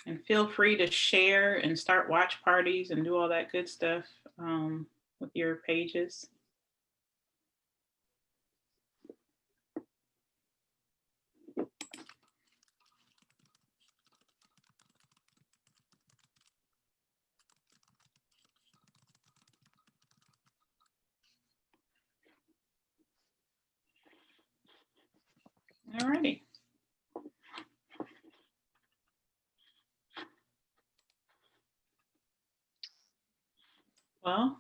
And feel free to share and start watch parties and do all that good stuff with your pages. All righty. Well,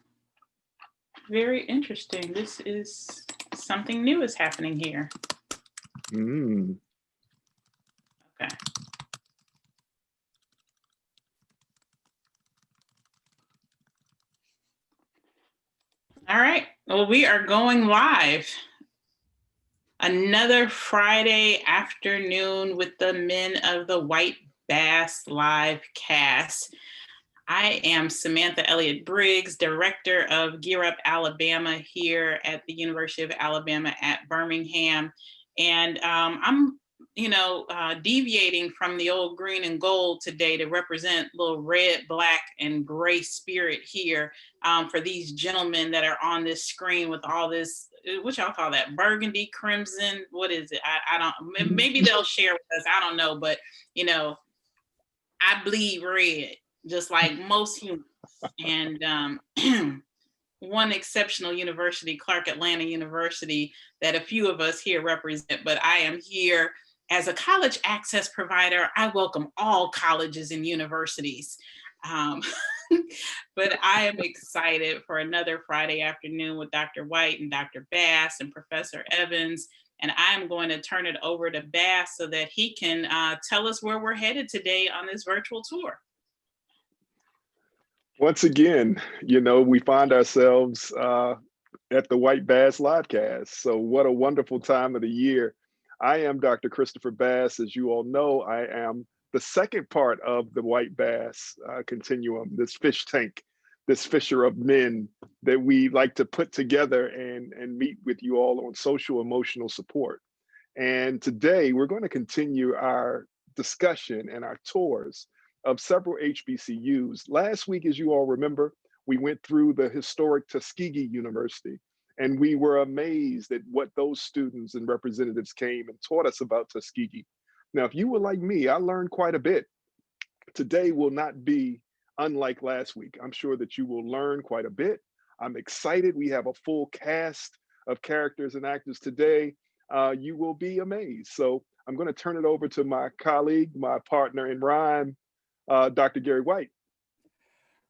very interesting. This is something new is happening here. Mm. Okay. All right. Well, we are going live. Another Friday afternoon with the Men of the White Bass live cast. I am Samantha Elliott Briggs, Director of Gear Up Alabama here at the University of Alabama at Birmingham. And I'm, deviating from the old green and gold today to represent little red, black, and gray spirit here for these gentlemen that are on this screen with all this, what y'all call that, burgundy, crimson, what is it? I don't, maybe they'll share with us, I don't know, but, I bleed red, just like most humans. And one exceptional university, Clark Atlanta University, that a few of us here represent, but I am here as a college access provider. I welcome all colleges and universities. But I am excited for another Friday afternoon with Dr. White and Dr. Bass and Professor Evans. And I'm going to turn it over to Bass so that he can tell us where we're headed today on this virtual tour. Once again, we find ourselves at the White Bass Livecast. So what a wonderful time of the year. I am Dr. Christopher Bass. As you all know, I am the second part of the White Bass continuum, this fish tank, this fisher of men that we like to put together and meet with you all on social emotional support. And today we're going to continue our discussion and our tours of several HBCUs. Last week, as you all remember, we went through the historic Tuskegee University, and we were amazed at what those students and representatives came and taught us about Tuskegee. Now, if you were like me, I learned quite a bit. Today will not be unlike last week. I'm sure that you will learn quite a bit. I'm excited. We have a full cast of characters and actors today. You will be amazed. So I'm going to turn it over to my colleague, my partner in rhyme, Dr. Gary White.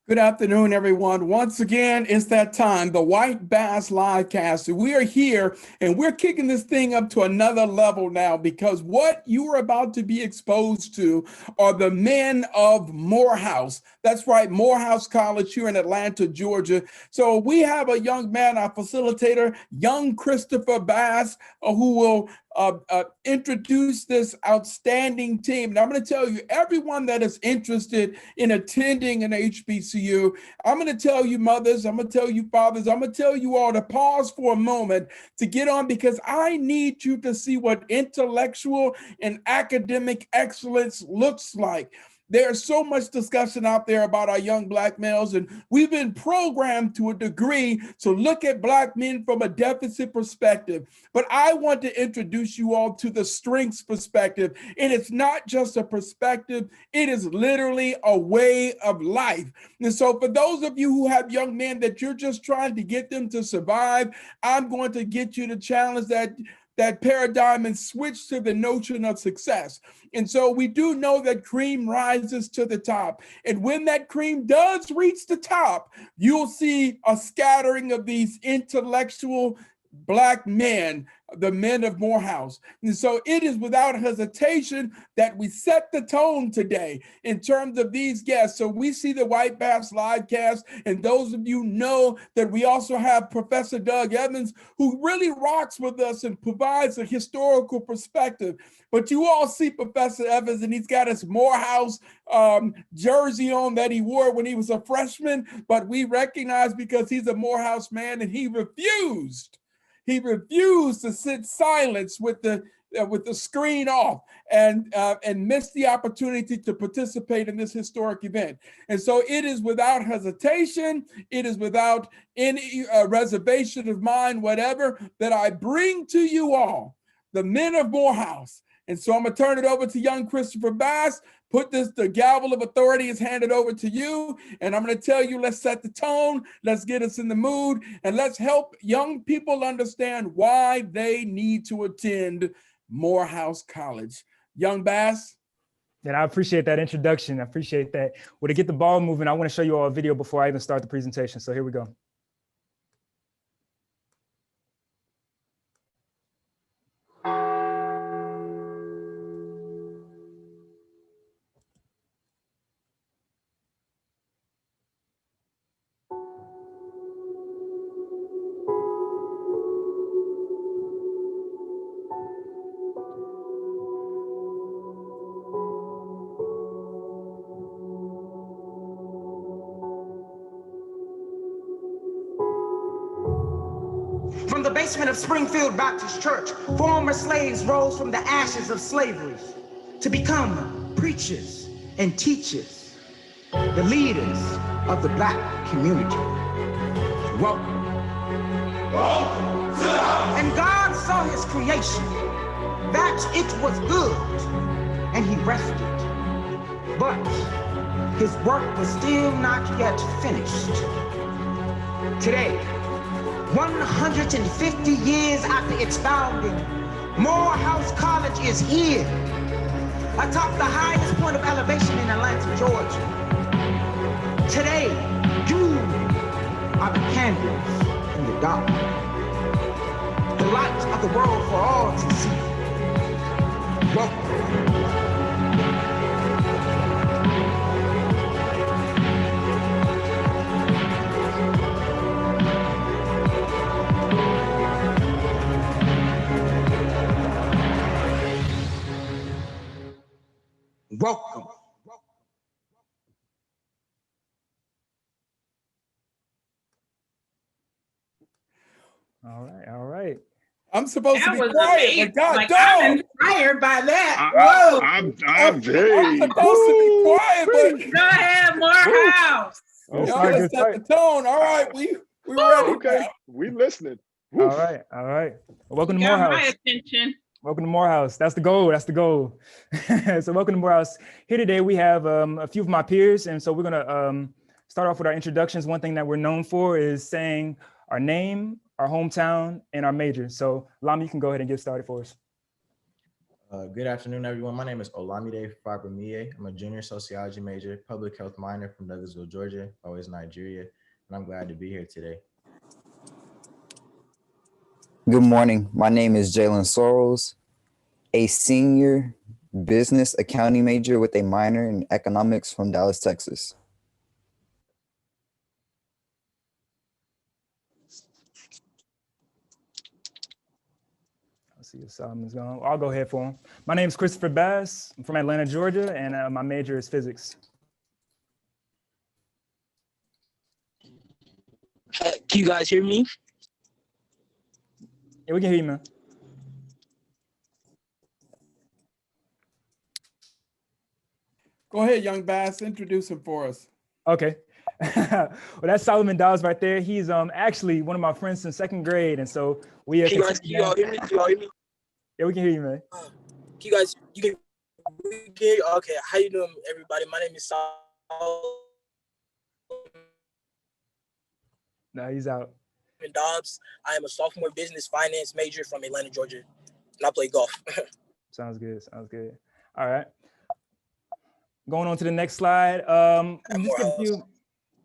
Good afternoon, everyone. Once again, it's that time, the White Bass Livecast. We are here and we're kicking this thing up to another level now because what you are about to be exposed to are the men of Morehouse. That's right, Morehouse College here in Atlanta, Georgia. So we have a young man, our facilitator, young Christopher Bass, who will introduce this outstanding team. And I'm going to tell you, everyone that is interested in attending an HBCU, I'm going to tell you mothers, I'm going to tell you fathers, I'm going to tell you all to pause for a moment to get on, because I need you to see what intellectual and academic excellence looks like. There's so much discussion out there about our young Black males, and we've been programmed to a degree to look at Black men from a deficit perspective. But I want to introduce you all to the strengths perspective. And it's not just a perspective, it is literally a way of life. And so for those of you who have young men that you're just trying to get them to survive, I'm going to get you to challenge that paradigm and switch to the notion of success. And so we do know that cream rises to the top. And when that cream does reach the top, you'll see a scattering of these intellectual Black men, the men of Morehouse. And so it is without hesitation that we set the tone today in terms of these guests. So we see the White Bass Livecast, and those of you know that we also have Professor Doug Evans, who really rocks with us and provides a historical perspective. But you all see Professor Evans, and he's got his Morehouse jersey on that he wore when he was a freshman, but we recognize because he's a Morehouse man and he refused to sit silent with the with the screen off and miss the opportunity to participate in this historic event. And so it is without hesitation, it is without any reservation of mind, whatever, that I bring to you all the men of Morehouse. And so I'm gonna turn it over to young Christopher Bass. The gavel of authority is handed over to you. And I'm gonna tell you, let's set the tone, let's get us in the mood, and let's help young people understand why they need to attend Morehouse College. Young Bass. And I appreciate that introduction. I appreciate that. Well, to get the ball moving, I want to show you all a video before I even start the presentation. So here we go. From the basement of Springfield Baptist Church, former slaves rose from the ashes of slavery to become preachers and teachers, the leaders of the Black community. Welcome. And God saw his creation, that it was good, and he rested. But his work was still not yet finished. Today, 150 years after its founding, Morehouse College is here, atop the highest point of elevation in Atlanta, Georgia. Today, you are the candles in the dark, the light of the world for all to see. Welcome. Welcome. All right, all right. I'm supposed to That be was quiet, amazing. but God, Like, don't. I'm inspired by that. Whoa. I'm very. supposed to be quiet, but Go ahead, Morehouse. Good y'all start, just good set the start. tone. All right, we ready. Okay, now. we listening. All right, all right. Well, welcome to Got my Morehouse. attention. Welcome to Morehouse. That's the goal. That's the goal. So welcome to Morehouse. Here today we have a few of my peers, and so we're gonna start off with our introductions. One thing that we're known for is saying our name, our hometown, and our major. So LUMM, you can go ahead and get started for us. Good afternoon, everyone. My name is Olamide Fabramiye. I'm a junior sociology major, public health minor from Douglasville, Georgia, always Nigeria, and I'm glad to be here today. Good morning. My name is Jalen Sorrells, a senior business accounting major with a minor in economics from Dallas, Texas. Let's see if Solomon's gone. I'll go ahead for him. My name is Christopher Bass. I'm from Atlanta, Georgia, and my major is physics. Can you guys hear me? Yeah, we can hear you, man. Go ahead, young Bass. Introduce him for us. Okay. Well, that's Solomon Dawes right there. He's actually one of my friends since second grade, and so we. Can you all hear me? Can you all hear me? Yeah, we can hear you, man. You can hear you? Okay. How you doing, everybody? My name is Solomon No, he's out. Dobbs. I am a sophomore business finance major from Atlanta, Georgia, and I play golf. Sounds good. Sounds good. All right. Going on to the next slide.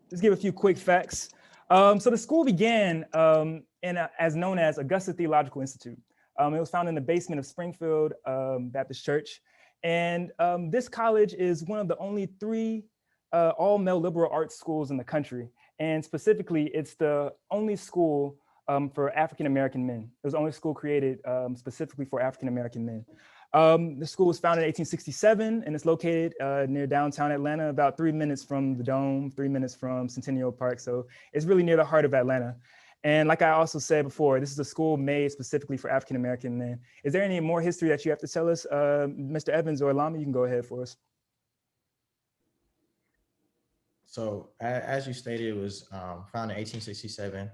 Just give a few quick facts. So the school began as known as Augusta Theological Institute. It was found in the basement of Springfield Baptist Church. And this college is one of the only 3 all-male liberal arts schools in the country. And specifically, it's the only school for African-American men. It was the only school created specifically for African-American men. The school was founded in 1867, and it's located near downtown Atlanta, about 3 minutes from the Dome, 3 minutes from Centennial Park. So it's really near the heart of Atlanta. And like I also said before, this is a school made specifically for African-American men. Is there any more history that you have to tell us? Mr. Evans or Lama, you can go ahead for us. So as you stated, it was founded in 1867.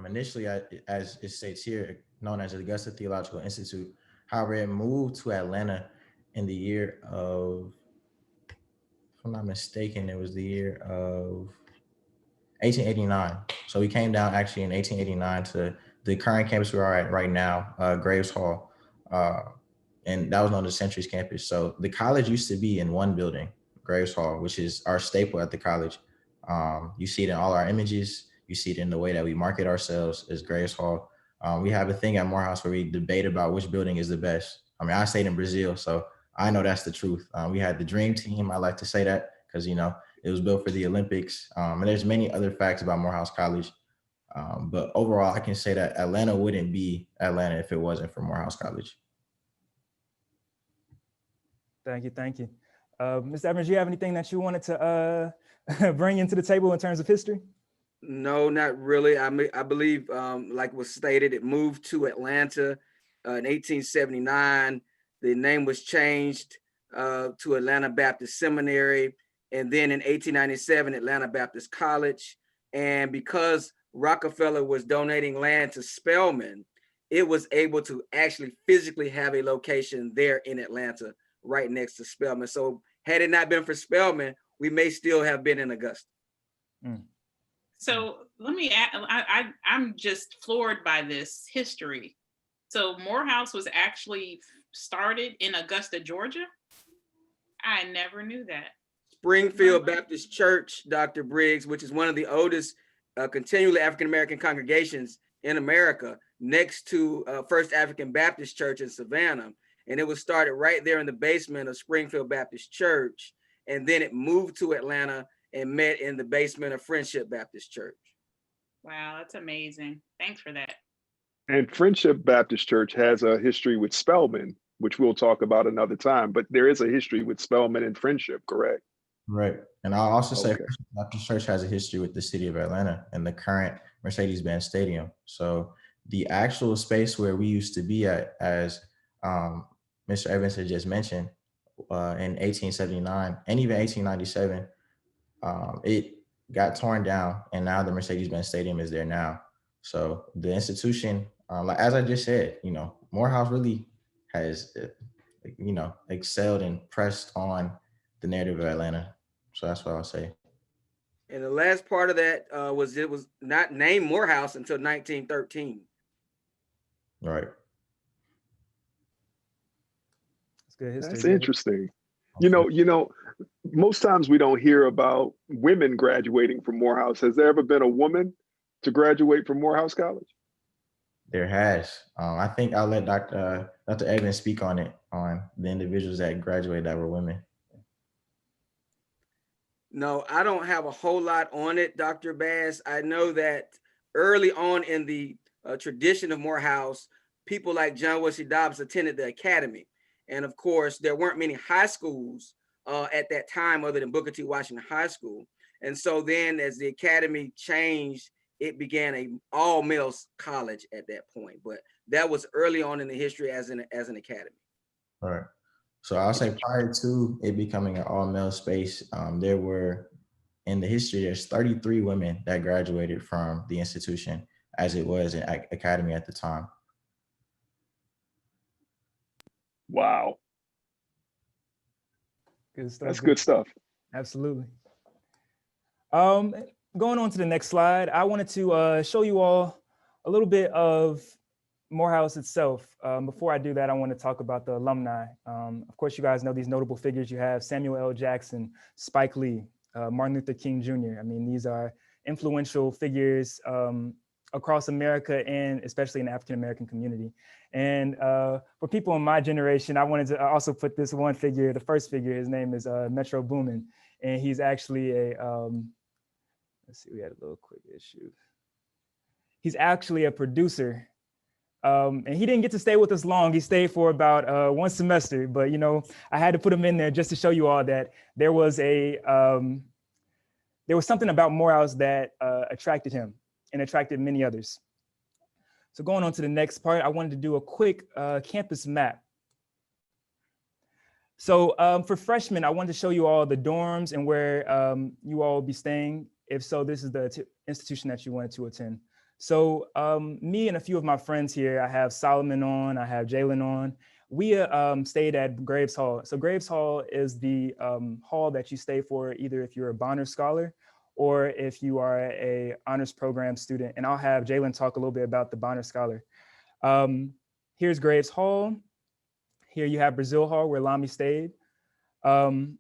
Initially, as it states here, known as the Augusta Theological Institute. However, it moved to Atlanta in the year of, if I'm not mistaken, it was the year of 1889. So we came down actually in 1889 to the current campus we are at right now, Graves Hall. And that was known as Century's campus. So the college used to be in one building, Graves Hall, which is our staple at the college. You see it in all our images. You see it in the way that we market ourselves as Graves Hall. We have a thing at Morehouse where we debate about which building is the best. I mean, I stayed in Brazil, so I know that's the truth. We had the dream team. I like to say that because, you know, it was built for the Olympics. And there's many other facts about Morehouse College. But overall, I can say that Atlanta wouldn't be Atlanta if it wasn't for Morehouse College. Thank you, thank you. Mr. Evans, do you have anything that you wanted to bring into the table in terms of history? No, not really. I believe, like was stated, it moved to Atlanta in 1879. The name was changed to Atlanta Baptist Seminary. And then in 1897, Atlanta Baptist College. And because Rockefeller was donating land to Spelman, it was able to actually physically have a location there in Atlanta, right next to Spelman. So had it not been for Spelman, we may still have been in Augusta. So let me add, I'm just floored by this history. So Morehouse was actually started in Augusta, Georgia? I never knew that. Springfield Baptist Church, Dr. Briggs, which is one of the oldest continually African-American congregations in America, next to First African Baptist Church in Savannah. And it was started right there in the basement of Springfield Baptist Church. And then it moved to Atlanta and met in the basement of Friendship Baptist Church. Wow, that's amazing. Thanks for that. And Friendship Baptist Church has a history with Spelman, which we'll talk about another time, but there is a history with Spelman and Friendship, correct? Right. And I'll also say Baptist Church has a history with the city of Atlanta and the current Mercedes-Benz Stadium. So the actual space where we used to be at, as Mr. Evans had just mentioned, in 1879 and even 1897, it got torn down, and now the Mercedes-Benz Stadium is there now. So the institution, like as I just said, you know, Morehouse really has, you know, excelled and pressed on the narrative of Atlanta. So that's what I'll say. And the last part of that was it was not named Morehouse until 1913. Right. That's good history. That's interesting. You know, most times we don't hear about women graduating from Morehouse. Has there ever been a woman to graduate from Morehouse College? There has. I think I'll let Dr. Evans speak on it, on the individuals that graduated that were women. No, I don't have a whole lot on it, Dr. Bass. I know that early on in the tradition of Morehouse, people like John Wesley Dobbs attended the academy. And of course, there weren't many high schools at that time other than Booker T. Washington High School. And so then as the academy changed, it began a all males college at that point. But that was early on in the history as an academy. All right. So I'll say prior to it becoming an all male space, there were, in the history, there's 33 women that graduated from the institution as it was an academy at the time. Wow. Good stuff. That's good stuff. Absolutely. Going on to the next slide, I wanted to show you all a little bit of Morehouse itself. Before I do that, I want to talk about the alumni. Of course, you guys know these notable figures. You have Samuel L. Jackson, Spike Lee, Martin Luther King Jr. I mean, these are influential figures across America and especially in the African-American community. And for people in my generation, I wanted to also put this one figure, the first figure, his name is Metro Boomin. And he's actually a, let's see, we had a little quick issue. He's actually a producer. And he didn't get to stay with us long. He stayed for about one semester, but you know, I had to put him in there just to show you all that there was something about Morehouse that attracted him and attracted many others. So going on to the next part, I wanted to do a quick campus map. So for freshmen, I wanted to show you all the dorms and where you all will be staying. If so, this is the institution that you wanted to attend. So me and a few of my friends here, I have Solomon on, I have Jalen on. We stayed at Graves Hall. So Graves Hall is the hall that you stay for either if you're a Bonner Scholar or if you are a honors program student. And I'll have Jalen talk a little bit about the Bonner Scholar. Here's Graves Hall. Here you have Brazil Hall where Lamy stayed. And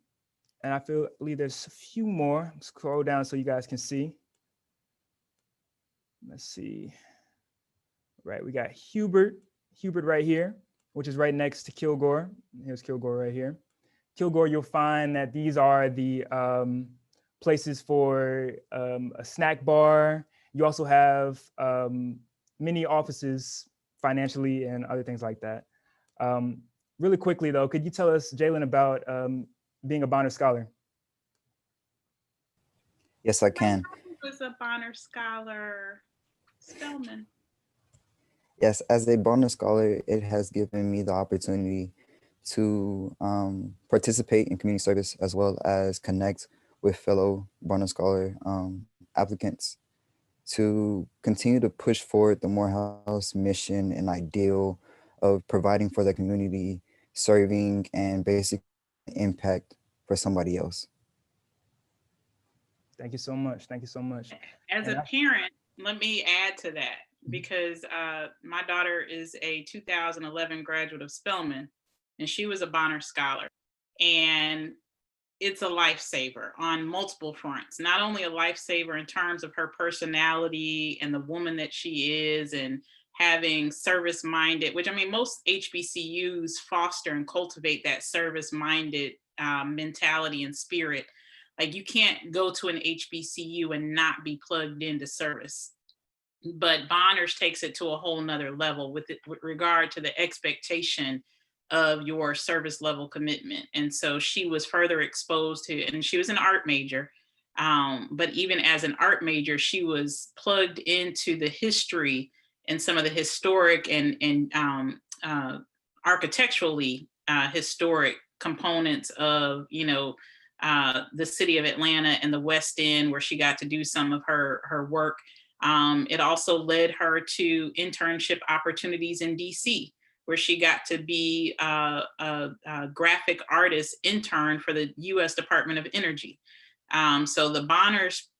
I believe there's a few more. Scroll down so you guys can see. Let's see. Right, we got Hubert right here, which is right next to Kilgore. Here's Kilgore right here. Kilgore, you'll find that these are the places for a snack bar. You also have many offices financially and other things like that. Really quickly though, could you tell us, Jalen, about being a Bonner Scholar? Yes, I can. Who was a Bonner Scholar? Spellman. Yes, as a Bonner Scholar, it has given me the opportunity to participate in community service as well as connect with fellow Bonner Scholar applicants to continue to push forward the Morehouse mission and ideal of providing for the community, serving, and basic impact for somebody else. Thank you so much. Thank you so much. As a parent, let me add to that because my daughter is a 2011 graduate of Spelman, and she was a Bonner Scholar. And it's a lifesaver on multiple fronts. Not only a lifesaver in terms of her personality and the woman that she is and having service-minded, which I mean, most HBCUs foster and cultivate that service-minded mentality and spirit. Like you can't go to an HBCU and not be plugged into service. But Bonner's takes it to a whole nother level with regard to the expectation of your service level commitment. And so she was further exposed to, and she was an art major, but even as an art major, she was plugged into the history and some of the historic and architecturally historic components of, the city of Atlanta and the West End, where she got to do some of her work. It also led her to internship opportunities in DC, where she got to be a graphic artist intern for the US Department of Energy. So the Bonner's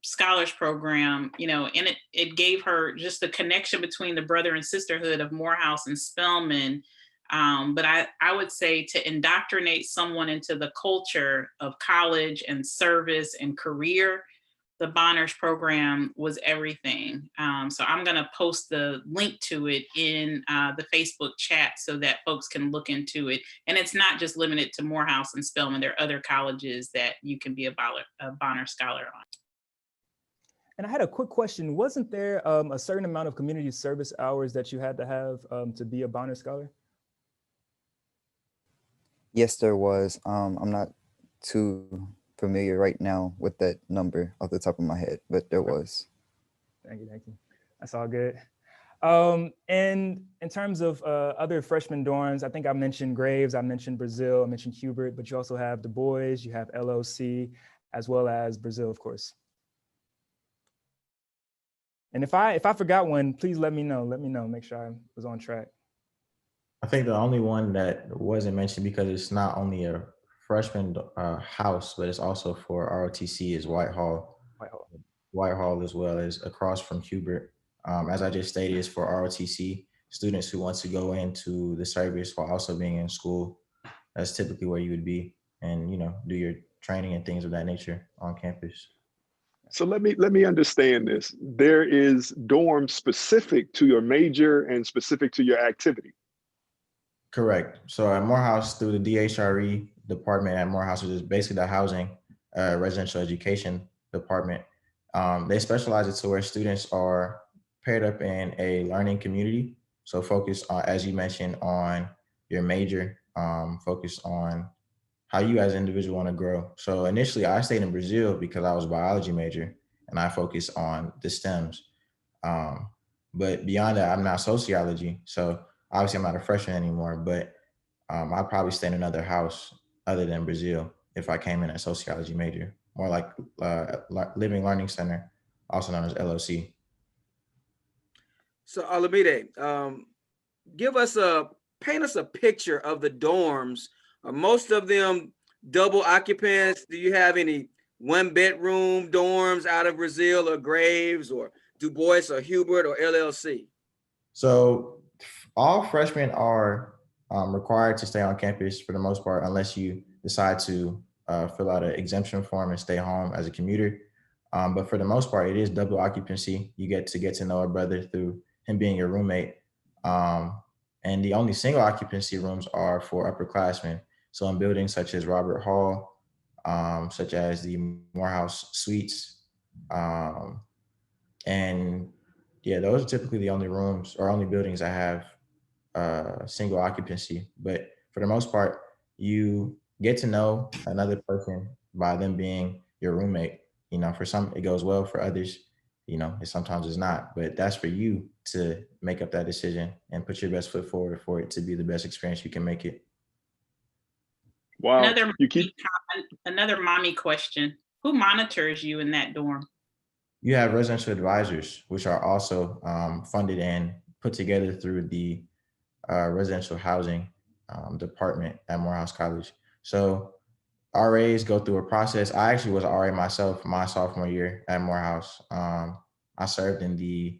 Scholars Program, and it gave her just the connection between the brother and sisterhood of Morehouse and Spelman. But I would say to indoctrinate someone into the culture of college and service and career, the Bonner's program was everything. So I'm gonna post the link to it in the Facebook chat so that folks can look into it. And it's not just limited to Morehouse and Spelman. There are other colleges that you can be a Bonner Scholar on. And I had a quick question. Wasn't there a certain amount of community service hours that you had to have to be a Bonner Scholar? Yes, there was. I'm not too familiar right now with that number off the top of my head, but there was. Thank you. That's all good. And in terms of other freshman dorms, I think I mentioned Graves, I mentioned Brazil, I mentioned Hubert, but you also have Du Bois, you have LOC, as well as Brazil, of course. And if I forgot one, please let me know, make sure I was on track. I think the only one that wasn't mentioned, because it's not only a freshman house, but it's also for ROTC, is Whitehall. Whitehall, as well as across from Hubert. As I just stated, is for ROTC students who want to go into the service while also being in school. That's typically where you would be, and do your training and things of that nature on campus. So let me understand this. There is dorms specific to your major and specific to your activity. Correct. So at Morehouse, through the DHRE department at Morehouse, which is basically the housing residential education department, they specialize it to where students are paired up in a learning community. So focus on, as you mentioned, on your major, focus on how you as an individual want to grow. So initially I stayed in Brazil because I was a biology major and I focused on the STEMs. But beyond that, I'm not sociology. So obviously I'm not a freshman anymore, but I'd probably stay in another house other than Brazil if I came in a sociology major, more like Living Learning Center, also known as LOC. So Olamide, paint us a picture of the dorms. Are most of them double occupants? Do you have any one bedroom dorms out of Brazil or Graves or Du Bois or Hubert or LLC? So all freshmen are required to stay on campus for the most part, unless you decide to fill out an exemption form and stay home as a commuter. But for the most part, it is double occupancy. You get to know a brother through him being your roommate. And the only single occupancy rooms are for upperclassmen. So in buildings such as Robert Hall, such as the Morehouse Suites, and yeah, those are typically the only rooms or only buildings that have single occupancy. But for the most part, you get to know another person by them being your roommate. You know, for some it goes well, for others, you know, it sometimes it's not. But that's for you to make up that decision and put your best foot forward for it to be the best experience you can make it. Wow. Another mommy question. Who monitors you in that dorm? You have residential advisors, which are also funded and put together through the residential housing department at Morehouse College. So RAs go through a process. I actually was an RA myself my sophomore year at Morehouse. I served in the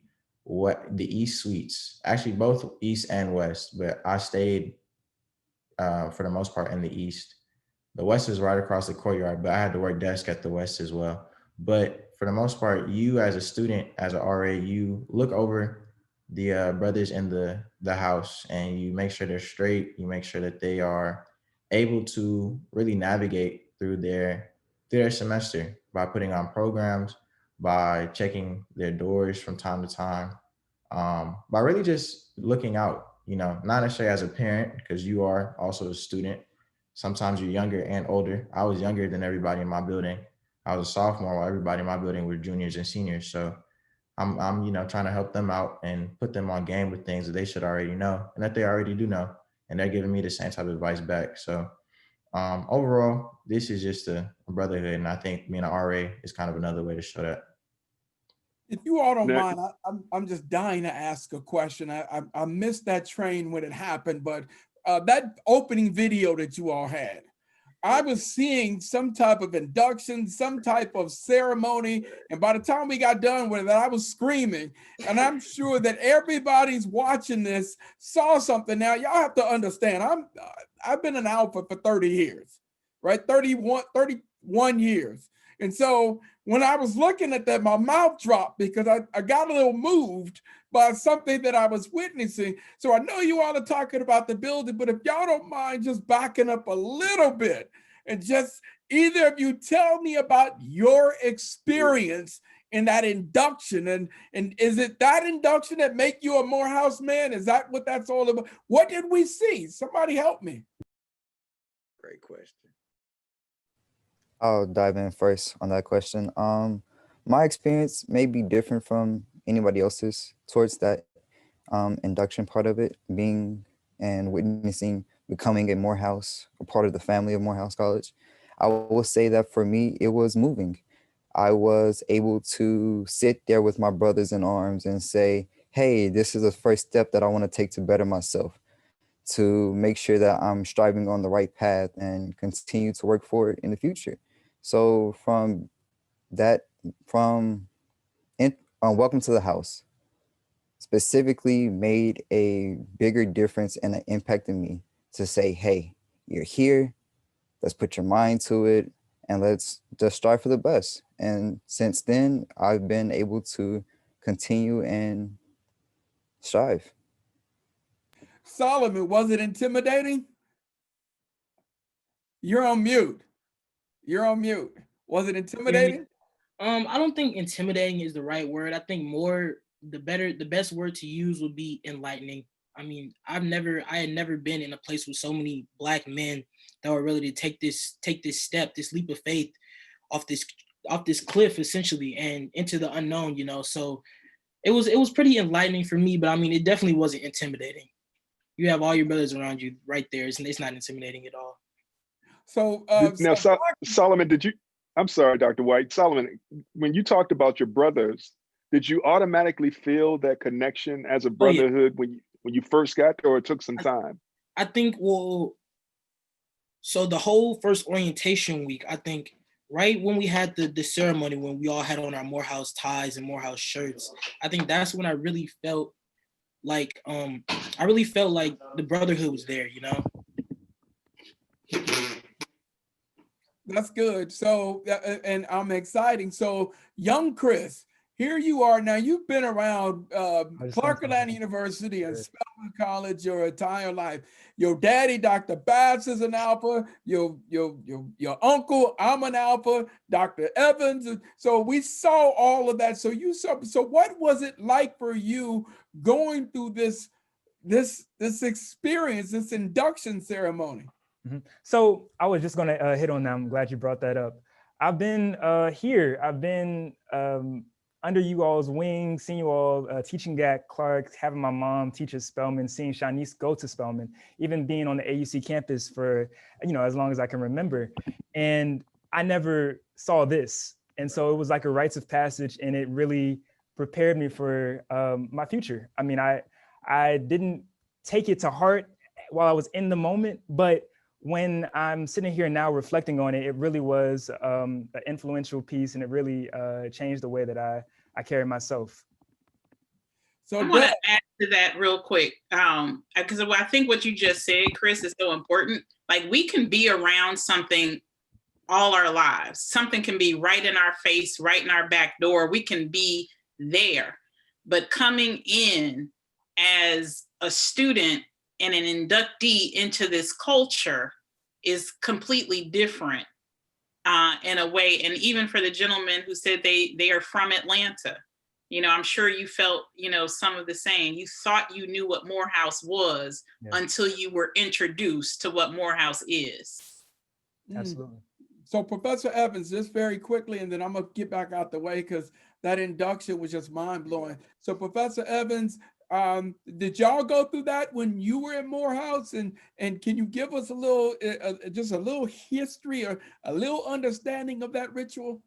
East Suites, actually both East and West, but I stayed for the most part in the East. The West is right across the courtyard, but I had to work desk at the West as well. But for the most part, you as a student, as an RA, you look over the brothers in the house and you make sure they're straight. You make sure that they are able to really navigate through their semester by putting on programs, by checking their doors from time to time, by really just looking out, you know, not necessarily as a parent, because you are also a student. Sometimes you're younger and older. I was younger than everybody in my building. I was a sophomore while everybody in my building were juniors and seniors. So I'm you know, trying to help them out and put them on game with things that they should already know and that they already do know. And they're giving me the same type of advice back. So overall, this is just a brotherhood. And I think being an RA is kind of another way to show that. If you all don't Now- mind, I'm just dying to ask a question. I missed that train when it happened, but that opening video that you all had, I was seeing some type of induction, some type of ceremony, and by the time we got done with it, I was screaming. And I'm sure that everybody's watching this saw something. Now, y'all have to understand, I've been an alpha for 30 years, right? 31 years. And so when I was looking at that, my mouth dropped because I got a little moved by something that I was witnessing. So I know you all are talking about the building, but if y'all don't mind just backing up a little bit and just either of you tell me about your experience in that induction. And is it that induction that make you a Morehouse man? Is that what that's all about? What did we see? Somebody help me. Great question. I'll dive in first on that question. My experience may be different from anybody else's towards that induction part of it, being and witnessing becoming a Morehouse, a part of the family of Morehouse College. I will say that for me, it was moving. I was able to sit there with my brothers in arms and say, hey, this is the first step that I want to take to better myself, to make sure that I'm striving on the right path and continue to work for it in the future. So from Welcome to the House specifically made a bigger difference and an impact in me to say, hey, you're here, let's put your mind to it and let's just strive for the best. And since then, I've been able to continue and strive. Solomon, was it intimidating? You're on mute. You're on mute. Was it intimidating? I don't think intimidating is the right word. I think the best word to use would be enlightening. I mean, I had never been in a place with so many Black men that were ready to take this step, this leap of faith off this cliff essentially and into the unknown, you know. So it was pretty enlightening for me, but I mean, it definitely wasn't intimidating. You have all your brothers around you right there. It's not intimidating at all. So, Now, Solomon, I'm sorry, Dr. White. Solomon, when you talked about your brothers, did you automatically feel that connection as a brotherhood when you first got there, or it took some time? I think, well, so the whole first orientation week, I think right when we had the ceremony, when we all had on our Morehouse ties and Morehouse shirts, I think that's when I really felt like the brotherhood was there, you know? That's good. So, and I'm exciting. So, young Chris, here you are now. You've been around Clark Atlanta University and Spelman College your entire life. Your daddy, Dr. Bass, is an Alpha. Your uncle, I'm an Alpha. Dr. Evans. So we saw all of that. So what was it like for you going through this experience, this induction ceremony? Mm-hmm. So I was just going to hit on that. I'm glad you brought that up. I've been here. I've been under you all's wing, seeing you all teaching at Clark, having my mom teach at Spelman, seeing Shanice go to Spelman, even being on the AUC campus for, as long as I can remember. And I never saw this. And so it was like a rites of passage, and it really prepared me for my future. I mean, I didn't take it to heart while I was in the moment, but when I'm sitting here now reflecting on it, it really was an influential piece, and it really changed the way that I carry myself. So I want to add to that real quick, because I think what you just said, Chris, is so important. Like, we can be around something all our lives. Something can be right in our face, right in our back door. We can be there. But coming in as a student and an inductee into this culture is completely different in a way. And even for the gentleman who said they are from Atlanta, I'm sure you felt, some of the same. You thought you knew what Morehouse was until you were introduced to what Morehouse is. Absolutely. So Professor Evans, just very quickly, and then I'm gonna get back out the way because that induction was just mind blowing. So Professor Evans, did y'all go through that when you were in Morehouse? And can you give us a little, just a little history or a little understanding of that ritual?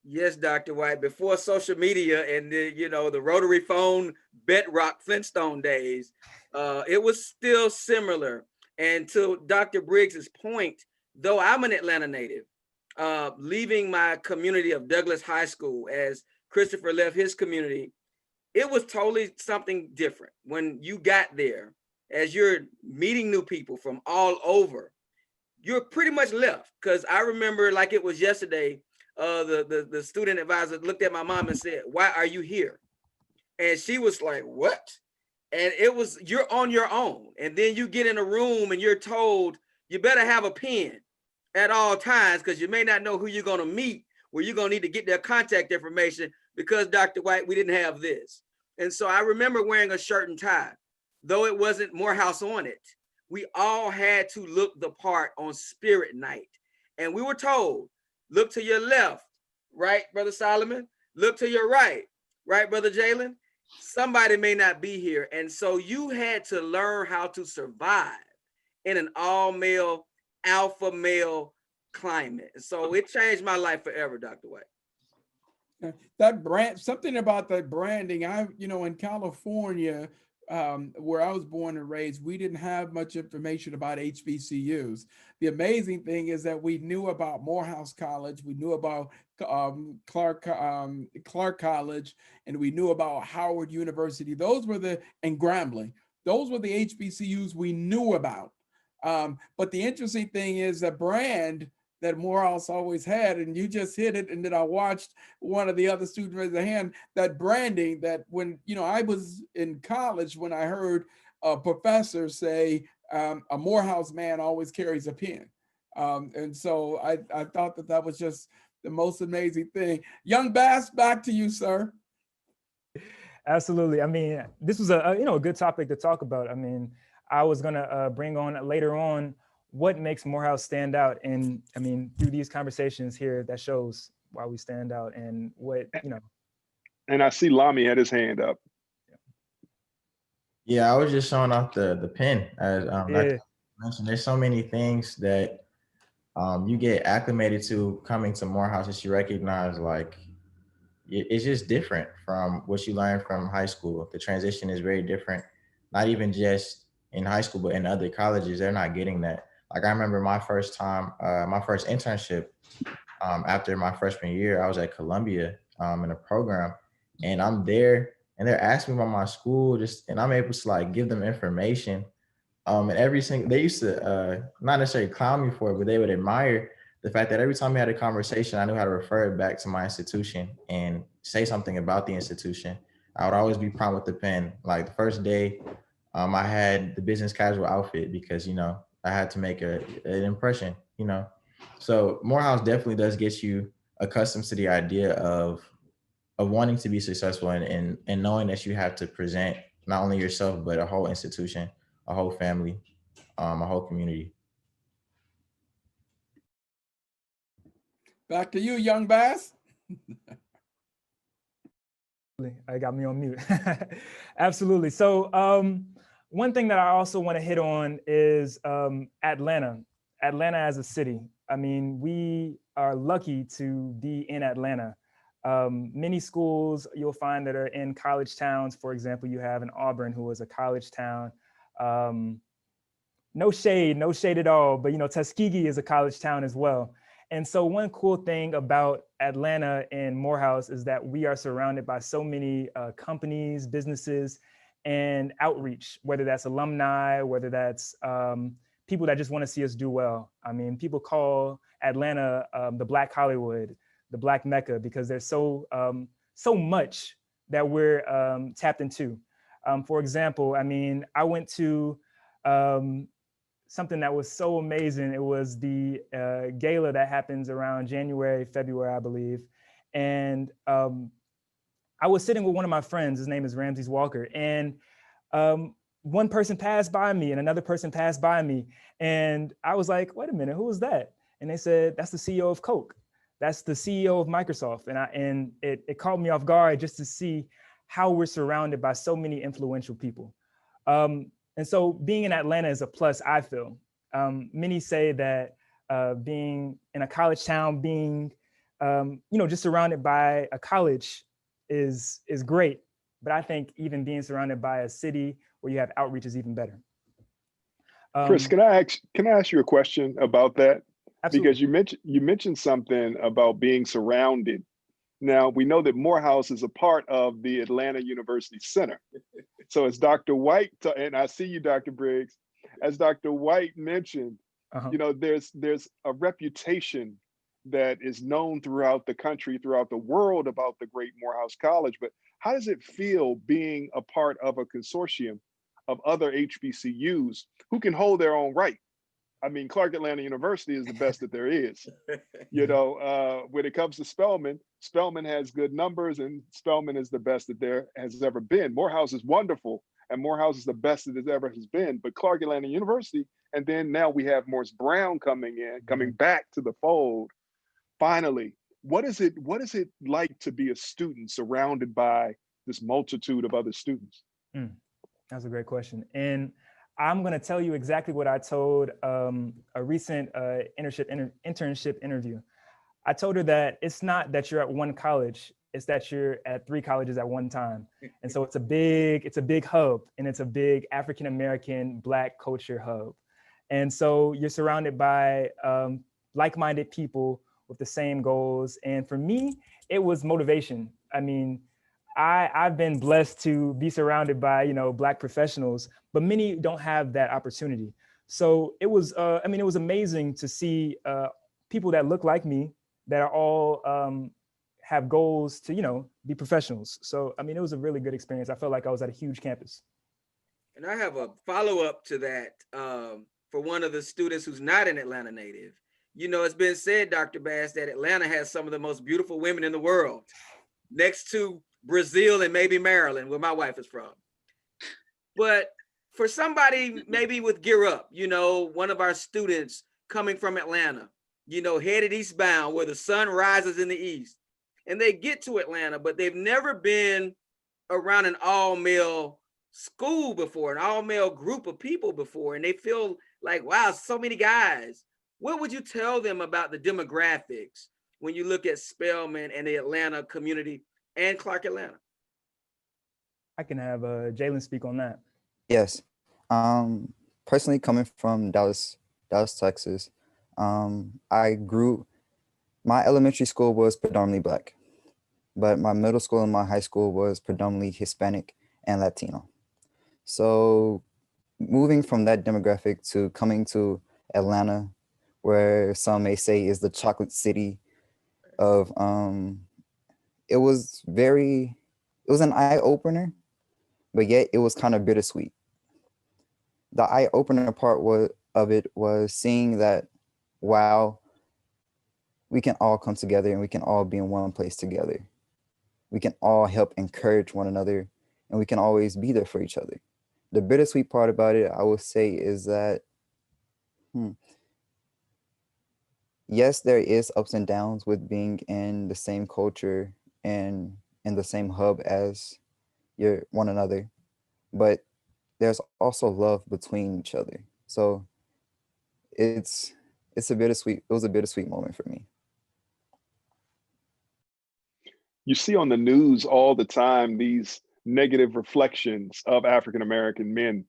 Yes, Dr. White. Before social media and the rotary phone, bedrock Flintstone days, it was still similar. And to Dr. Briggs's point, though I'm an Atlanta native, leaving my community of Douglas High School as Christopher left his community, it was totally something different. When you got there, as you're meeting new people from all over, you're pretty much left. Because I remember like it was yesterday, the student advisor looked at my mom and said, "Why are you here?" And she was like, "What?" And it was, you're on your own. And then you get in a room and you're told you better have a pen at all times because you may not know who you're going to meet, where you're going to need to get their contact information, because Dr. White, we didn't have this. And so I remember wearing a shirt and tie, though it wasn't Morehouse on it. We all had to look the part on Spirit Night. And we were told, look to your left, right, Brother Solomon? Look to your right, Brother Jalen? Somebody may not be here. And so you had to learn how to survive in an all-male, alpha male climate. So it changed my life forever, Dr. White. That brand, something about that branding, in California, where I was born and raised, we didn't have much information about HBCUs. The amazing thing is that we knew about Morehouse College, we knew about Clark College, and we knew about Howard University. And Grambling. Those were the HBCUs we knew about. But the interesting thing is the brand that Morehouse always had, and you just hit it, and then I watched one of the other students raise their hand, that branding that when, I was in college, when I heard a professor say, a Morehouse man always carries a pen. And so I thought that was just the most amazing thing. Young Bass, back to you, sir. Absolutely. I mean, this was a good topic to talk about. I mean, I was gonna bring on later on what makes Morehouse stand out. And I mean, through these conversations here, that shows why we stand out and what, And I see Lami had his hand up. Yeah, I was just showing off the pen. As Yeah. Dr. mentioned, there's so many things that you get acclimated to coming to Morehouse that you recognize, like it's just different from what you learned from high school. The transition is very different, not even just in high school, but in other colleges, they're not getting that. Like I remember my first time, my first internship after my freshman year, I was at Columbia in a program, and I'm there, and they're asking me about my school, just and I'm able to like give them information. And every single they used to not necessarily clown me for it, but they would admire the fact that every time we had a conversation, I knew how to refer it back to my institution and say something about the institution. I would always be prompt with the pen. Like the first day, I had the business casual outfit because I had to make an impression. So Morehouse definitely does get you accustomed to the idea of wanting to be successful and knowing that you have to present not only yourself but a whole institution, a whole family, a whole community. Back to you, young Bass. I got me on mute. Absolutely. So one thing that I also want to hit on is Atlanta. Atlanta as a city. I mean, we are lucky to be in Atlanta. Many schools you'll find that are in college towns. For example, you have in Auburn, who is a college town. No shade at all, but Tuskegee is a college town as well. And so one cool thing about Atlanta and Morehouse is that we are surrounded by so many companies, businesses, and outreach, whether that's alumni, whether that's people that just want to see us do well. I mean, people call Atlanta the Black Hollywood, the Black Mecca, because there's so much that we're tapped into. For example, I mean, I went to something that was so amazing. It was the gala that happens around January, February, I believe. And I was sitting with one of my friends, his name is Ramses Walker. And one person passed by me and another person passed by me. And I was like, wait a minute, who was that? And they said, that's the CEO of Coke. That's the CEO of Microsoft. And it caught me off guard just to see how we're surrounded by so many influential people. And so being in Atlanta is a plus, I feel. Many say that being in a college town, being just surrounded by a college is great. But I think even being surrounded by a city where you have outreach is even better. Chris, can I ask you a question about that? Absolutely. Because you mentioned something about being surrounded. Now, we know that Morehouse is a part of the Atlanta University Center. So as Dr. White, and I see you, Dr. Briggs, as Dr. White mentioned, there's a reputation that is known throughout the country, throughout the world about the great Morehouse College. But how does it feel being a part of a consortium of other HBCUs who can hold their own right? I mean, Clark Atlanta University is the best that there is. When it comes to Spelman has good numbers, and Spelman is the best that there has ever been. Morehouse is wonderful, and Morehouse is the best that it ever has been. But Clark Atlanta University, and then now we have Morris Brown coming back to the fold. Finally, what is it like to be a student surrounded by this multitude of other students? That's a great question. And I'm going to tell you exactly what I told a recent internship interview. I told her that it's not that you're at one college, it's that you're at 3 colleges at one time. And so it's a big hub, and it's a big African-American Black culture hub. And so you're surrounded by like-minded people with the same goals. And for me, it was motivation. I mean, I've been blessed to be surrounded by, Black professionals, but many don't have that opportunity. So it was, it was amazing to see people that look like me that are all have goals to, be professionals. So, it was a really good experience. I felt like I was at a huge campus. And I have a follow-up to that for one of the students who's not an Atlanta native. It's been said, Dr. Bass, that Atlanta has some of the most beautiful women in the world, next to Brazil and maybe Maryland, where my wife is from. But for somebody maybe with Gear Up, one of our students coming from Atlanta, headed eastbound where the sun rises in the east, and they get to Atlanta, but they've never been around an all-male school before, an all-male group of people before, and they feel like, wow, so many guys. What would you tell them about the demographics when you look at Spelman and the Atlanta community and Clark Atlanta? I can have Jalen speak on that. Yes. Personally, coming from Dallas, Texas, my elementary school was predominantly Black, but my middle school and my high school was predominantly Hispanic and Latino. So moving from that demographic to coming to Atlanta, where some may say is the chocolate city of, it was an eye opener, but yet it was kind of bittersweet. The eye opener part of it was seeing that, wow, we can all come together and we can all be in one place together. We can all help encourage one another, and we can always be there for each other. The bittersweet part about it, I would say, is that, yes, there is ups and downs with being in the same culture and in the same hub as one another, but there's also love between each other. So it was a bittersweet moment for me. You see on the news all the time these negative reflections of African American men.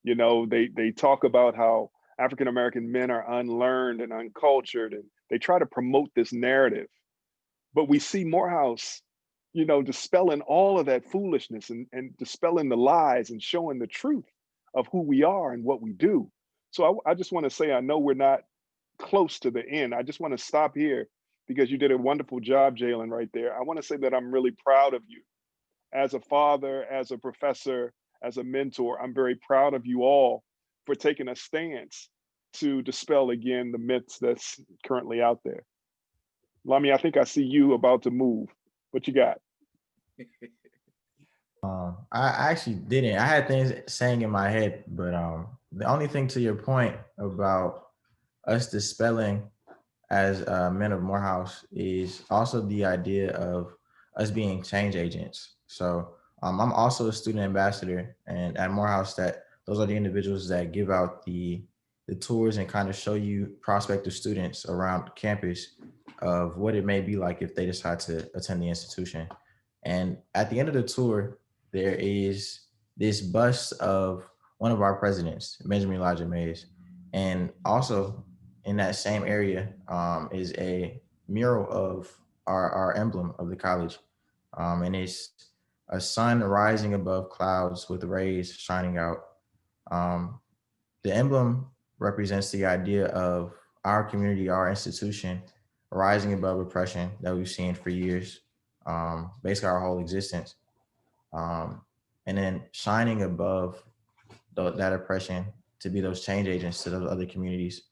You know, they talk about how African American men are unlearned and uncultured, and they try to promote this narrative. But we see Morehouse, you know, dispelling all of that foolishness and dispelling the lies and showing the truth of who we are and what we do. So I just want to say, I know we're not close to the end. I just want to stop here because you did a wonderful job, Jalen, right there. I want to say that I'm really proud of you. As a father, as a professor, as a mentor, I'm very proud of you all for taking a stance to dispel again the myths that's currently out there. Lami, I think I see you about to move. What you got? I actually didn't. I had things saying in my head, but the only thing to your point about us dispelling as men of Morehouse is also the idea of us being change agents. So I'm also a student ambassador, and at Morehouse, those are the individuals that give out the tours and kind of show you prospective students around campus of what it may be like if they decide to attend the institution. And at the end of the tour, there is this bust of one of our presidents, Benjamin Elijah Mays. And also in that same area is a mural of our emblem of the college. And it's a sun rising above clouds with rays shining out. The emblem represents the idea of our community, our institution, rising above oppression that we've seen for years, basically our whole existence. And then shining above that oppression to be those change agents to those other communities,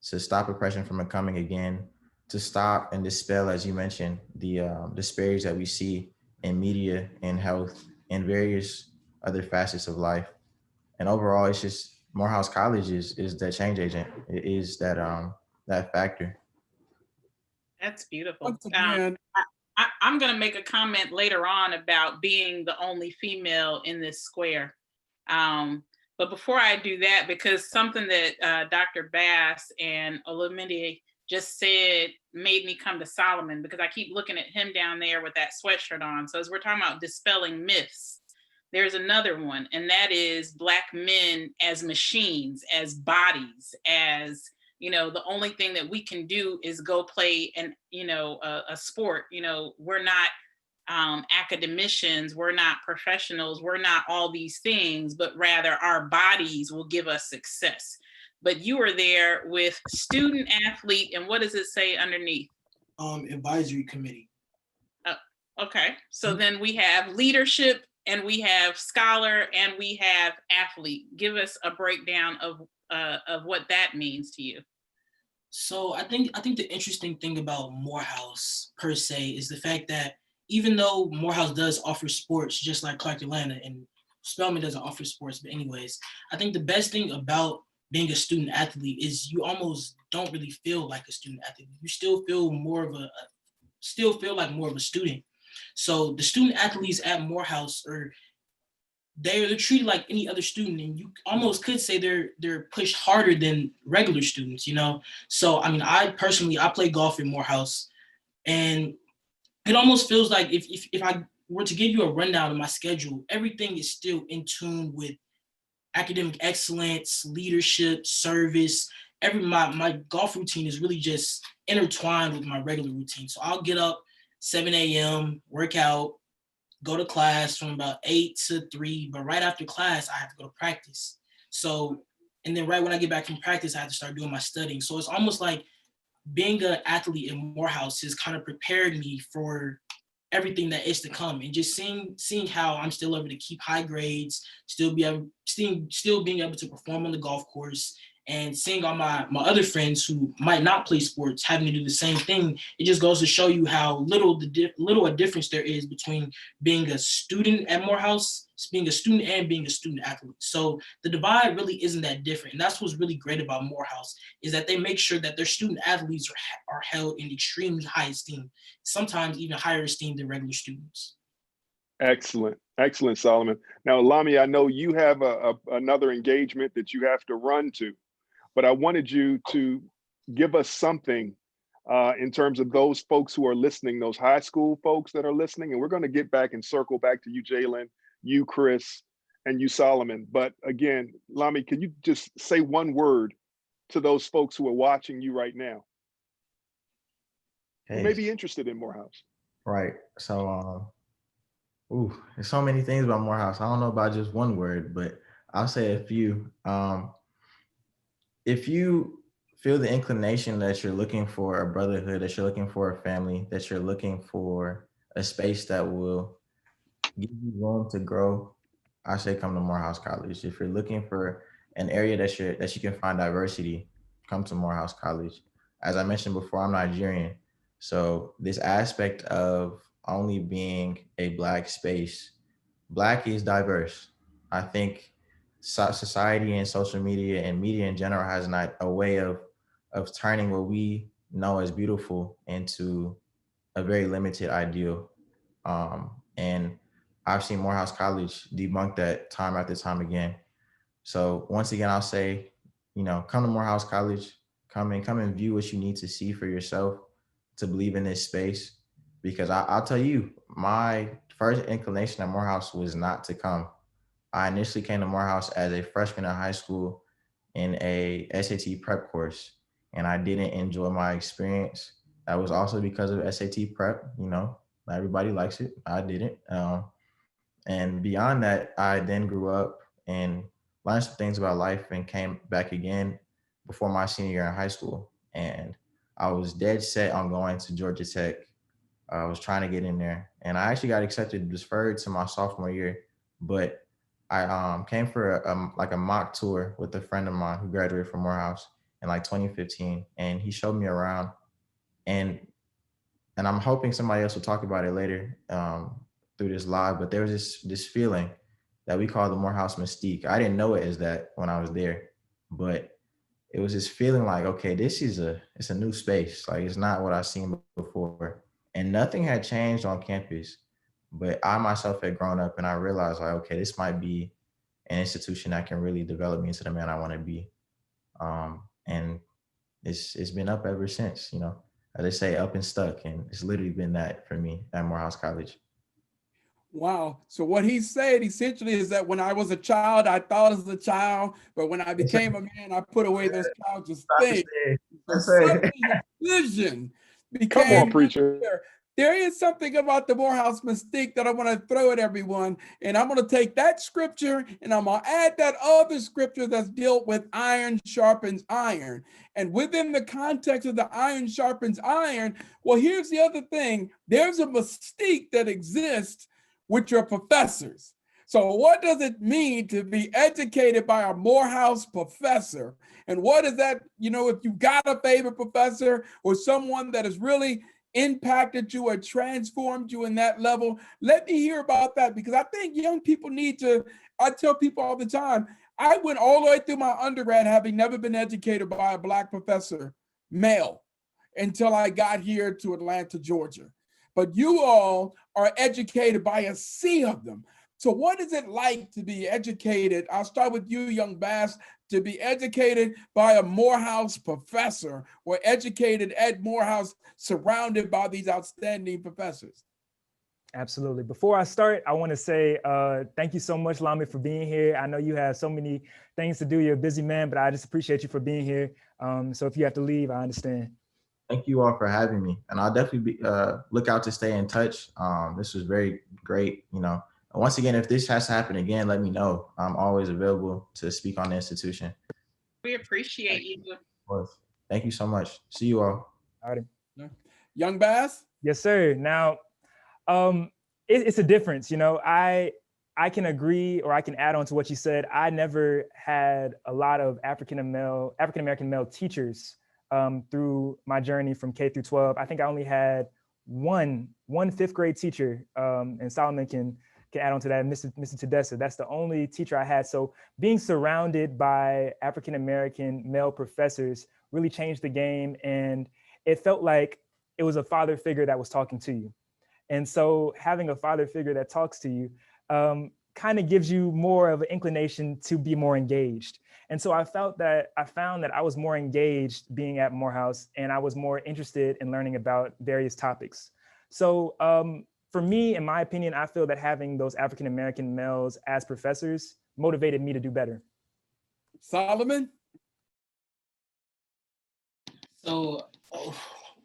to stop oppression from coming again, to stop and dispel, as you mentioned, the disparities that we see in media, in health, in various other facets of life. And overall, it's just Morehouse College is that change agent. It is that that factor. That's beautiful. Once again, I'm going to make a comment later on about being the only female in this square. But before I do that, because something that Dr. Bass and Olumide just said made me come to Solomon, because I keep looking at him down there with that sweatshirt on. So as we're talking about dispelling myths, there's another one, and that is Black men as machines, as bodies, as, you know, the only thing that we can do is go play a sport. You know, we're not academicians, we're not professionals, we're not all these things, but rather our bodies will give us success. But you are there with student athlete, and what does it say underneath? Advisory committee. Okay, so then we have leadership, and we have scholar, and we have athlete. Give us a breakdown of what that means to you. So I think the interesting thing about Morehouse per se is the fact that even though Morehouse does offer sports, just like Clark Atlanta, and Spelman doesn't offer sports, but anyways, I think the best thing about being a student athlete is you almost don't really feel like a student athlete. You still feel like more of a student. So the student athletes at Morehouse are they're treated like any other student, and you almost could say they're pushed harder than regular students, you know. So I mean, I play golf in Morehouse, and it almost feels like if I were to give you a rundown of my schedule, everything is still in tune with academic excellence, leadership, service. My golf routine is really just intertwined with my regular routine. So I'll get up 7 a.m., work out, go to class from about 8 to 3, but right after class, I have to go to practice. So, and then right when I get back from practice, I have to start doing my studying. So it's almost like being an athlete in Morehouse has kind of prepared me for everything that is to come, and just seeing how I'm still able to keep high grades, still being able to perform on the golf course, and seeing all my other friends who might not play sports having to do the same thing. It just goes to show you how little a difference there is between being a student at Morehouse, being a student, and being a student athlete. So the divide really isn't that different, and that's what's really great about Morehouse, is that they make sure that their student athletes are held in extremely high esteem, sometimes even higher esteem than regular students. Excellent. Excellent, Solomon. Now, Lami, I know you have another engagement that you have to run to, but I wanted you to give us something in terms of those folks who are listening, those high school folks that are listening. And we're going to get back and circle back to you, Jalen, you, Chris, and you, Solomon. But again, Lami, can you just say one word to those folks who are watching you right now, who may be interested in Morehouse? Right. So, there's so many things about Morehouse. I don't know about just one word, but I'll say a few. If you feel the inclination that you're looking for a brotherhood, that you're looking for a family, that you're looking for a space that will give you room to grow, I say come to Morehouse College. If you're looking for an area that you can find diversity, come to Morehouse College. As I mentioned before, I'm Nigerian, so this aspect of only being a Black space, Black is diverse. I think society and social media and media in general has a way of turning what we know as beautiful into a very limited ideal. And I've seen Morehouse College debunk that time after time again. So once again, I'll say, come to Morehouse College, come and view what you need to see for yourself to believe in this space. Because I'll tell you, my first inclination at Morehouse was not to come. I initially came to Morehouse as a freshman in high school in a SAT prep course, and I didn't enjoy my experience. That was also because of SAT prep. Not everybody likes it. I didn't. And beyond that, I then grew up and learned some things about life and came back again before my senior year in high school. And I was dead set on going to Georgia Tech. I was trying to get in there, and I actually got accepted, deferred to my sophomore year. But I came for a mock tour with a friend of mine who graduated from Morehouse in like 2015, and he showed me around. And I'm hoping somebody else will talk about it later through this live. But there was this feeling that we call the Morehouse mystique. I didn't know it as that when I was there, but it was this feeling like, okay, it's a new space. Like, it's not what I've seen before. And nothing had changed on campus, but I myself had grown up, and I realized, like, okay, this might be an institution that can really develop me into the man I want to be. And it's been up ever since, as they say, up and stuck. And it's literally been that for me at Morehouse College. Wow. So what he said essentially is that when I was a child, I thought as a child, but when I became a man, I put away those childish things. Suddenly his vision became. Come on, preacher. There is something about the Morehouse mystique that I want to throw at everyone. And I'm going to take that scripture and I'm going to add that other scripture that's dealt with iron sharpens iron. And within the context of the iron sharpens iron, well, here's the other thing. There's a mystique that exists with your professors. So what does it mean to be educated by a Morehouse professor? And what is that, if you got a favorite professor or someone that has really impacted you or transformed you in that level, let me hear about that, because I think young people need to. I tell people all the time, I went all the way through my undergrad having never been educated by a Black professor, male, until I got here to Atlanta, Georgia. But you all are educated by a sea of them. So what is it like to be educated? I'll start with you, young Bass, to be educated by a Morehouse professor or educated at Morehouse surrounded by these outstanding professors. Absolutely. Before I start, I want to say thank you so much, Lami, for being here. I know you have so many things to do. You're a busy man, but I just appreciate you for being here. So if you have to leave, I understand. Thank you all for having me, and I'll definitely be, look out to stay in touch. This was very great. You know, once again, if this has to happen again, let me know. I'm always available to speak on the institution. We appreciate you. Of course. Thank you so much. See you all. Howdy. Young Bass? Yes, sir. Now, it's a difference. You know, I can agree, or I can add on to what you said. I never had a lot of African American male teachers through my journey from K through 12. I think I only had one fifth grade teacher, and Solomon can add on to that, Mr. Tedessa. That's the only teacher I had. So being surrounded by African American male professors really changed the game, and it felt like it was a father figure that was talking to you. And so having a father figure that talks to you kind of gives you more of an inclination to be more engaged. And so I found that I was more engaged being at Morehouse, and I was more interested in learning about various topics. So for me, in my opinion, I feel that having those African American males as professors motivated me to do better. Solomon? So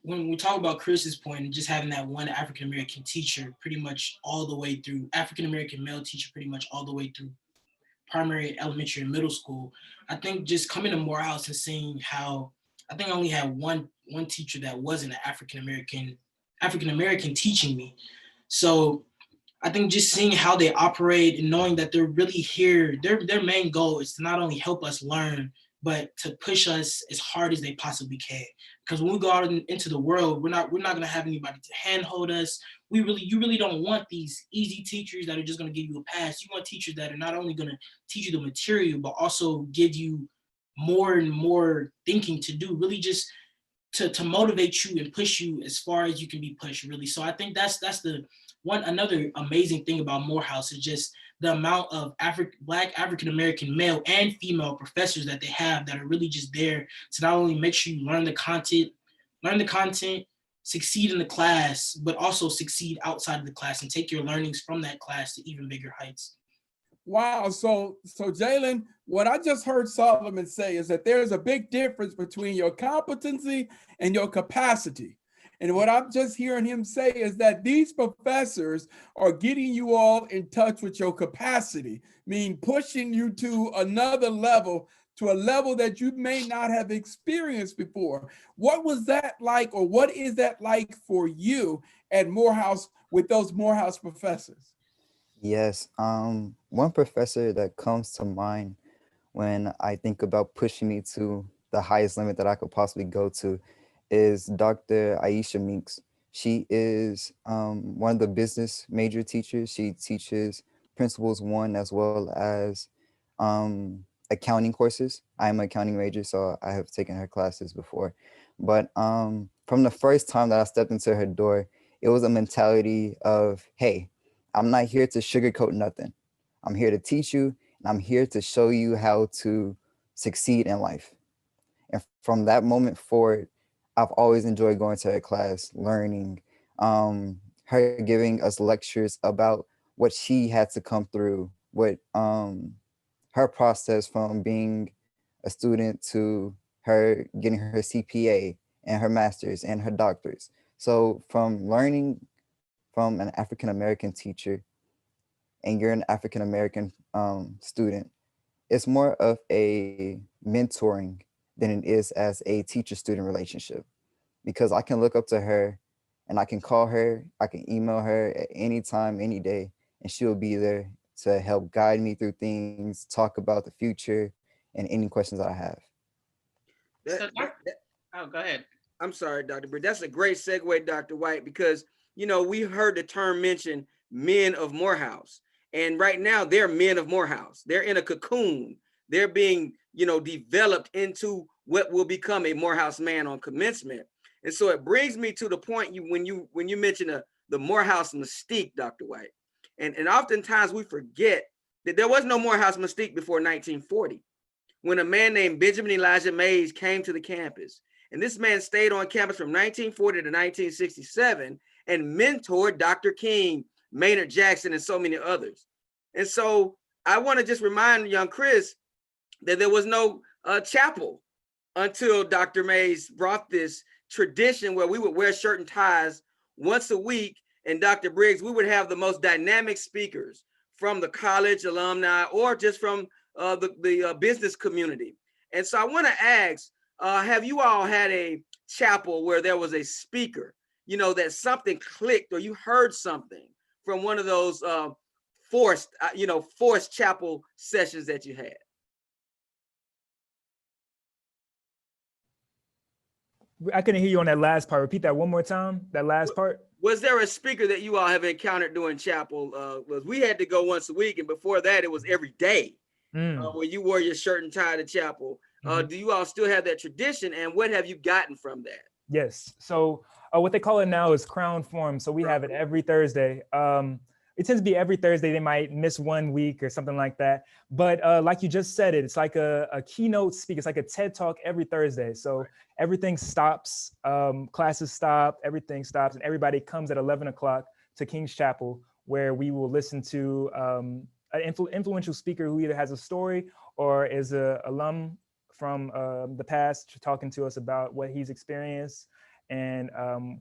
when we talk about Chris's point and just having that one African American teacher pretty much all the way through, African American male teacher pretty much all the way through primary, elementary, and middle school, I think just coming to Morehouse and seeing how, I think I only had one teacher that wasn't an African American teaching me. So I think just seeing how they operate and knowing that they're really here, their main goal is to not only help us learn, but to push us as hard as they possibly can. Because when we go out into the world, we're not gonna have anybody to handhold us. You really don't want these easy teachers that are just gonna give you a pass. You want teachers that are not only gonna teach you the material, but also give you more and more thinking to do, really just to motivate you and push you as far as you can be pushed, really. So I think that's another amazing thing about Morehouse is just the amount of Black African American male and female professors that they have that are really just there to not only make sure you learn the content, succeed in the class, but also succeed outside of the class and take your learnings from that class to even bigger heights. Wow. So Jalen, what I just heard Solomon say is that there's a big difference between your competency and your capacity. And what I'm just hearing him say is that these professors are getting you all in touch with your capacity, meaning pushing you to another level, to a level that you may not have experienced before. What was that like, or what is that like for you at Morehouse with those Morehouse professors? Yes, one professor that comes to mind when I think about pushing me to the highest limit that I could possibly go to is Dr. Aisha Meeks. She is one of the business major teachers. She teaches Principles 1 as well as accounting courses. I'm an accounting major, so I have taken her classes before. But from the first time that I stepped into her door, it was a mentality of, hey, I'm not here to sugarcoat nothing. I'm here to teach you, and I'm here to show you how to succeed in life. And from that moment forward, I've always enjoyed going to her class, learning, her giving us lectures about what she had to come through, what her process from being a student to her getting her CPA and her master's and her doctorates. So from learning from an African-American teacher and you're an African-American student, it's more of a mentoring than it is as a teacher-student relationship, because I can look up to her and I can call her, I can email her at any time, any day, and she'll be there to help guide me through things, talk about the future, and any questions I have. Oh, go ahead. I'm sorry, Dr. Britt. That's a great segue, Dr. White, because, you know, we heard the term mentioned, men of Morehouse. And right now they're men of Morehouse. They're in a cocoon. They're being, you know, developed into what will become a Morehouse man on commencement. And so it brings me to the point when you mentioned the Morehouse mystique, Dr. White. And oftentimes we forget that there was no Morehouse mystique before 1940, when a man named Benjamin Elijah Mays came to the campus. And this man stayed on campus from 1940 to 1967 and mentored Dr. King, Maynard Jackson, and so many others. And so I want to just remind young Chris that there was no chapel until Dr. Mays brought this tradition where we would wear shirt and ties once a week. And Dr. Briggs, we would have the most dynamic speakers from the college alumni or just from the business community. And so I want to ask, have you all had a chapel where there was a speaker, you know, that something clicked or you heard something from one of those forced chapel sessions that you had? I couldn't hear you on that last part. Repeat that one more time, that last part. Was there a speaker that you all have encountered during chapel? We had to go once a week, and before that, it was every day when you wore your shirt and tie to chapel. Do you all still have that tradition, and what have you gotten from that? Yes. So what they call it now is Crown Forum. So we have it every Thursday. It tends to be every Thursday. They might miss 1 week or something like that. But like you just said, it's like a keynote speak. It's like a TED Talk every Thursday. So everything stops, classes stop, everything stops, and everybody comes at 11 o'clock to King's Chapel, where we will listen to an influential speaker who either has a story or is an alum from the past, talking to us about what he's experienced and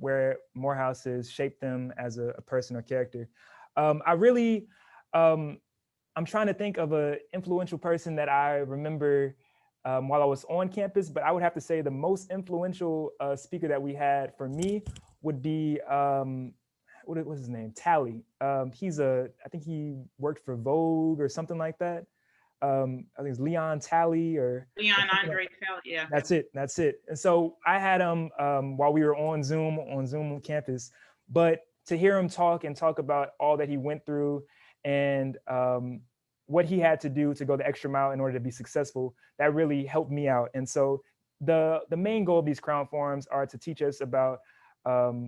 where Morehouse has shaped them as a person or character. I'm trying to think of an influential person that I remember while I was on campus, but I would have to say the most influential speaker that we had for me would be, what was his name? Tally. I think he worked for Vogue or something like that. I think it's Leon Talley or Leon Andre Talley, yeah. That's it. And so I had him while we were on Zoom on campus, but to hear him talk about all that he went through and what he had to do to go the extra mile in order to be successful, that really helped me out. And so the main goal of these Crown Forums are to teach us about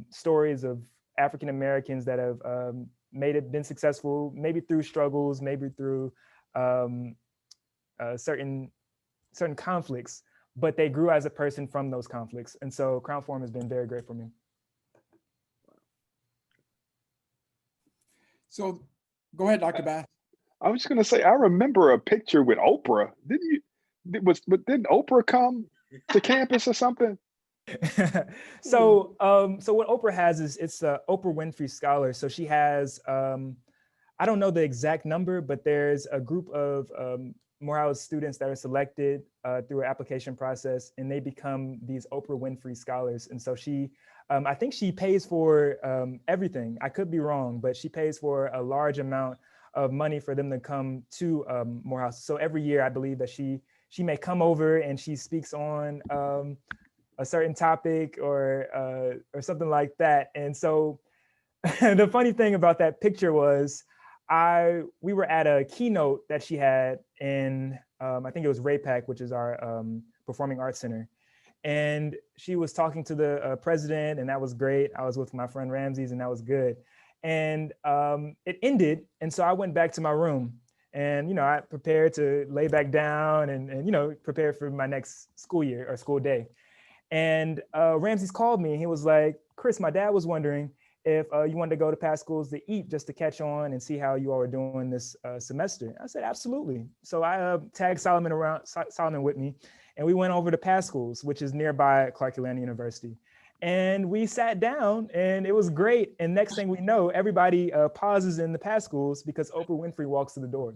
stories of African Americans that have been successful, maybe through struggles, maybe through certain conflicts, but they grew as a person from those conflicts. And so Crown Forum has been very great for me. So go ahead, Dr. Bass. I was just going to say, I remember a picture with Oprah. Didn't Oprah come to campus or something? So what Oprah has is it's a Oprah Winfrey Scholar. So she has, I don't know the exact number, but there's a group of Morehouse students that are selected through an application process, and they become these Oprah Winfrey Scholars. And so she, I think she pays for everything. I could be wrong, but she pays for a large amount of money for them to come to Morehouse. So every year, I believe that she may come over and she speaks on a certain topic or something like that. And so the funny thing about that picture was we were at a keynote that she had in, I think it was RAPAC, which is our Performing Arts Center. And she was talking to the president, and that was great. I was with my friend Ramses, and that was good. And it ended, and so I went back to my room, and I prepared to lay back down and prepare for my next school year or school day. And Ramses called me, and he was like, "Chris, my dad was wondering if you wanted to go to past schools to eat just to catch on and see how you all are doing this semester." I said, "Absolutely." So I tagged Solomon with me, and we went over to past schools, which is nearby Clark Atlanta University. And we sat down, and it was great. And next thing we know, everybody pauses in the past schools because Oprah Winfrey walks to the door.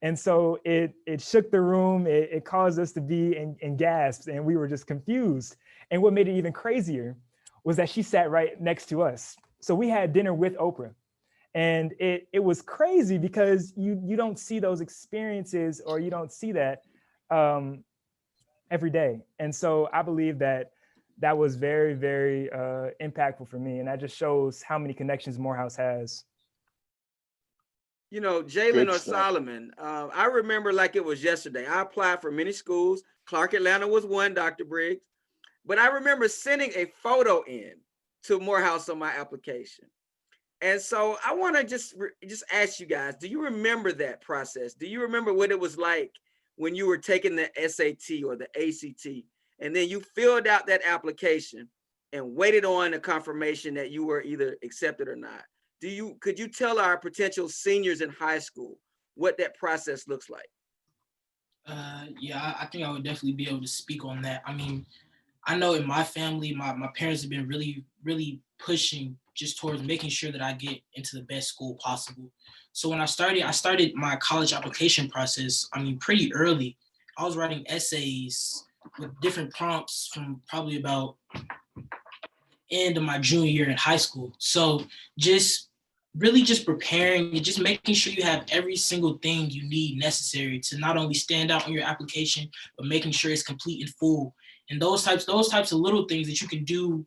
And so it shook the room. It caused us to be in gasps, and we were just confused. And what made it even crazier was that she sat right next to us. So we had dinner with Oprah, and it was crazy because you don't see those experiences, or you don't see that every day. And so I believe that was very, very impactful for me. And that just shows how many connections Morehouse has. Jalen or Solomon, I remember like it was yesterday. I applied for many schools. Clark Atlanta was one, Dr. Briggs. But I remember sending a photo in to Morehouse on my application. And so I want to just ask you guys, do you remember that process? Do you remember what it was like when you were taking the SAT or the ACT, and then you filled out that application and waited on a confirmation that you were either accepted or not? Could you tell our potential seniors in high school what that process looks like? Yeah, I think I would definitely be able to speak on that. I mean, I know in my family, my parents have been really, really pushing just towards making sure that I get into the best school possible. So when I started my college application process, I mean, pretty early. I was writing essays with different prompts from probably about end of my junior year in high school. So just really just preparing and just making sure you have every single thing you need necessary to not only stand out on your application, but making sure it's complete and full. And those types of little things that you can do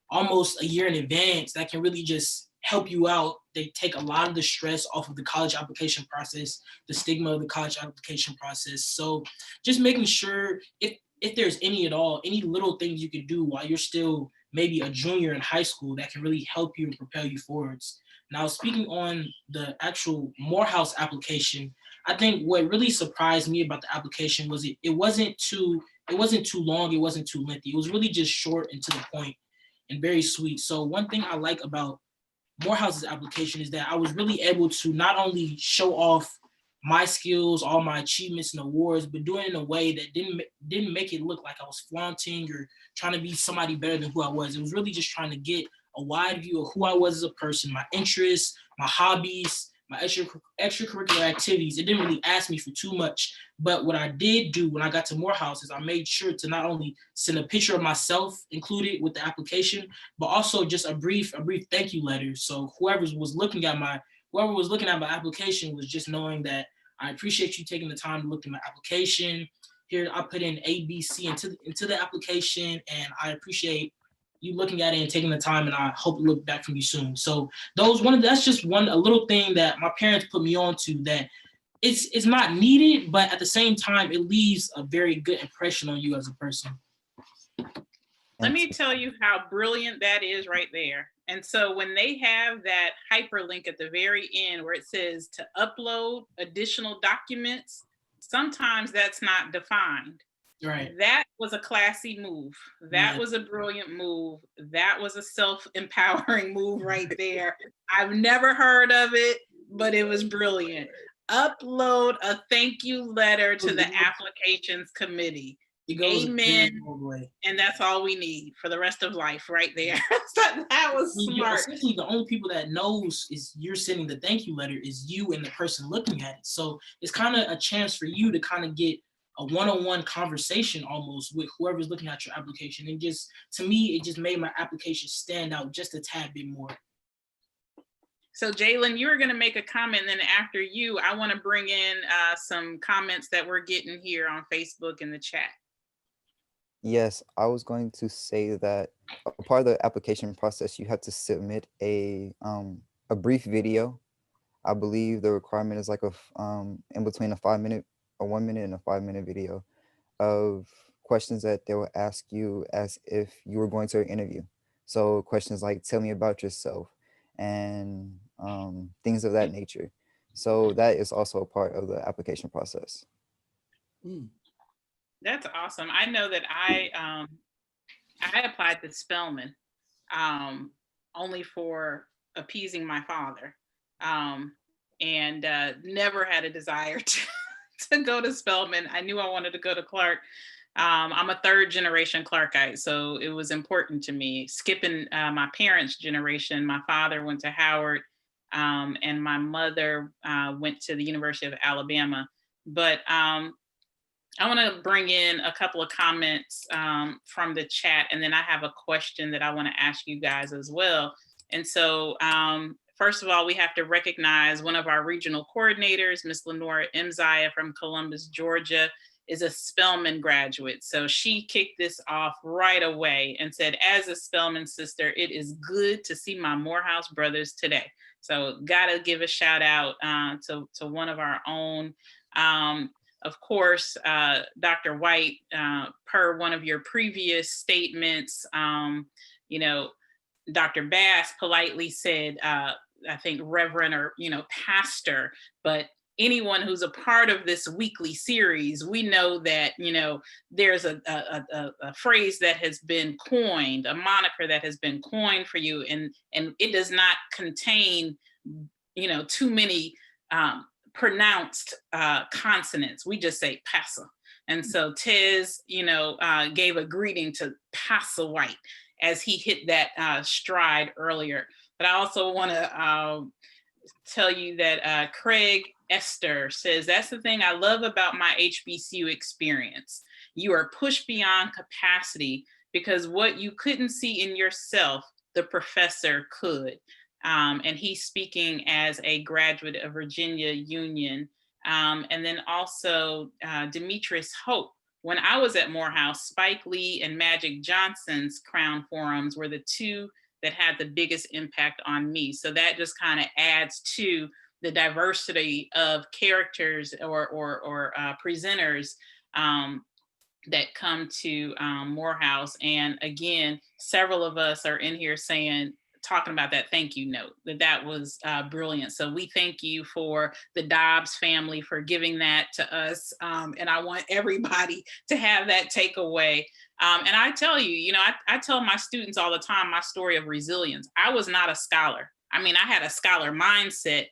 almost a year in advance that can really just help you out. They take a lot of the stress off of the college application process, the stigma of the college application process. So just making sure if there's any at all, any little things you can do while you're still maybe a junior in high school that can really help you and propel you forwards. Now, speaking on the actual Morehouse application, I think what really surprised me about the application was it wasn't too long, it wasn't too lengthy. It was really just short and to the point and very sweet. So one thing I like about Morehouse's application is that I was really able to not only show off my skills, all my achievements and awards, but do it in a way that didn't make it look like I was flaunting or trying to be somebody better than who I was. It was really just trying to get a wide view of who I was as a person, my interests, my hobbies, my extracurricular activities. It didn't really ask me for too much. But what I did do when I got to Morehouse is I made sure to not only send a picture of myself included with the application, but also just a brief thank you letter. So whoever was looking at my application was just knowing that I appreciate you taking the time to look at my application. Here I put in A, B, C into the application, and I appreciate you looking at it and taking the time, and I hope to look back from you soon. So that's just a little thing that my parents put me on to that it's not needed, but at the same time, it leaves a very good impression on you as a person. Let me tell you how brilliant that is right there. And so when they have that hyperlink at the very end where it says to upload additional documents, sometimes that's not defined. Right. That was a classy move. That was a brilliant move. That was a self-empowering move right there. I've never heard of it, but it was brilliant. Upload a thank you letter to the applications committee. Amen. And that's all we need for the rest of life right there. That was smart. Essentially, the only people that knows is you're sending the thank you letter is you and the person looking at it. So it's kind of a chance for you to kind of get a one-on-one conversation almost with whoever's looking at your application. And just, to me, it just made my application stand out just a tad bit more. So Jalen, you were going to make a comment, and then after you, I want to bring in some comments that we're getting here on Facebook in the chat. Yes, I was going to say that a part of the application process, you have to submit a brief video. I believe the requirement is like in between a 1 minute and a 5-minute video of questions that they will ask you as if you were going to an interview. So questions like, tell me about yourself and things of that nature. So that is also a part of the application process. That's awesome. I know that I applied to Spelman only for appeasing my father, and never had a desire to go to Spelman. I knew I wanted to go to Clark. I'm a 3rd generation Clarkite, so it was important to me. Skipping my parents' generation, my father went to Howard, and my mother went to the University of Alabama. But I want to bring in a couple of comments from the chat, and then I have a question that I want to ask you guys as well. And so first of all, we have to recognize one of our regional coordinators, Ms. Lenora Mzaya from Columbus, Georgia, is a Spelman graduate. So she kicked this off right away and said, as a Spelman sister, it is good to see my Morehouse brothers today. So gotta give a shout out to one of our own. Of course, Dr. White, per one of your previous statements, Dr. Bass politely said, I think reverend or, pastor, but anyone who's a part of this weekly series, we know that, there's a phrase that has been coined, a moniker that has been coined for you, and it does not contain, too many pronounced consonants. We just say Passa. And so Tez, gave a greeting to Passa White as he hit that stride earlier. But I also want to tell you that Craig Esther says, that's the thing I love about my HBCU experience. You are pushed beyond capacity because what you couldn't see in yourself, the professor could. And he's speaking as a graduate of Virginia Union. And then also Demetrius Hope. When I was at Morehouse, Spike Lee and Magic Johnson's Crown Forums were the two that had the biggest impact on me. So that just kind of adds to the diversity of characters or presenters that come to Morehouse. And again, several of us are in here talking about that thank you note, that was brilliant. So we thank you for the Dobbs family for giving that to us. And I want everybody to have that takeaway. And I tell you, I tell my students all the time my story of resilience. I was not a scholar. I mean, I had a scholar mindset,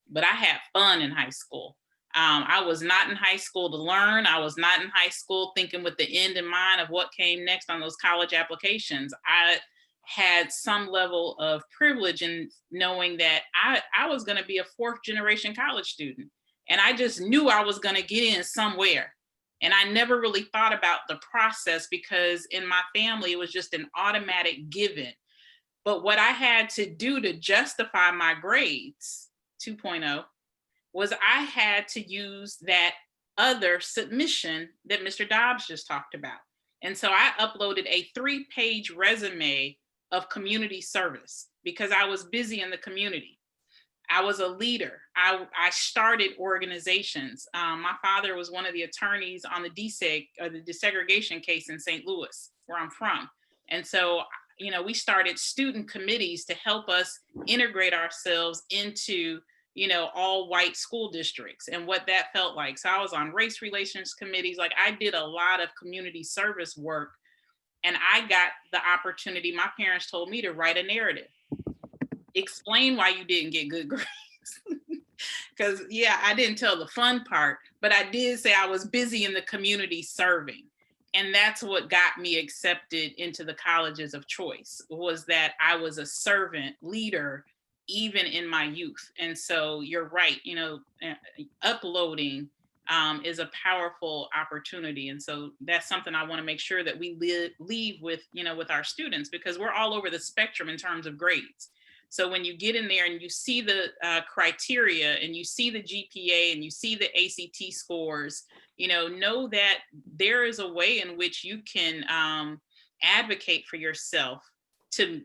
but I had fun in high school. I was not in high school to learn. I was not in high school thinking with the end in mind of what came next on those college applications. I had some level of privilege in knowing that I was going to be a fourth generation college student. And I just knew I was going to get in somewhere. And I never really thought about the process because in my family, it was just an automatic given. But what I had to do to justify my grades, 2.0, was I had to use that other submission that Mr. Dobbs just talked about. And so I uploaded a 3-page resume of community service because I was busy in the community. I was a leader. I started organizations. My father was one of the attorneys on the desegregation case in St. Louis, where I'm from. And so, we started student committees to help us integrate ourselves into, all white school districts and what that felt like. So I was on race relations committees. Like I did a lot of community service work. And I got the opportunity, my parents told me to write a narrative. Explain why you didn't get good grades. Because I didn't tell the fun part, but I did say I was busy in the community serving. And that's what got me accepted into the colleges of choice, was that I was a servant leader, even in my youth. And so you're right, uploading is a powerful opportunity. And so that's something I want to make sure that we leave with, with our students, because we're all over the spectrum in terms of grades. So when you get in there and you see the criteria and you see the GPA and you see the ACT scores, know that there is a way in which you can advocate for yourself to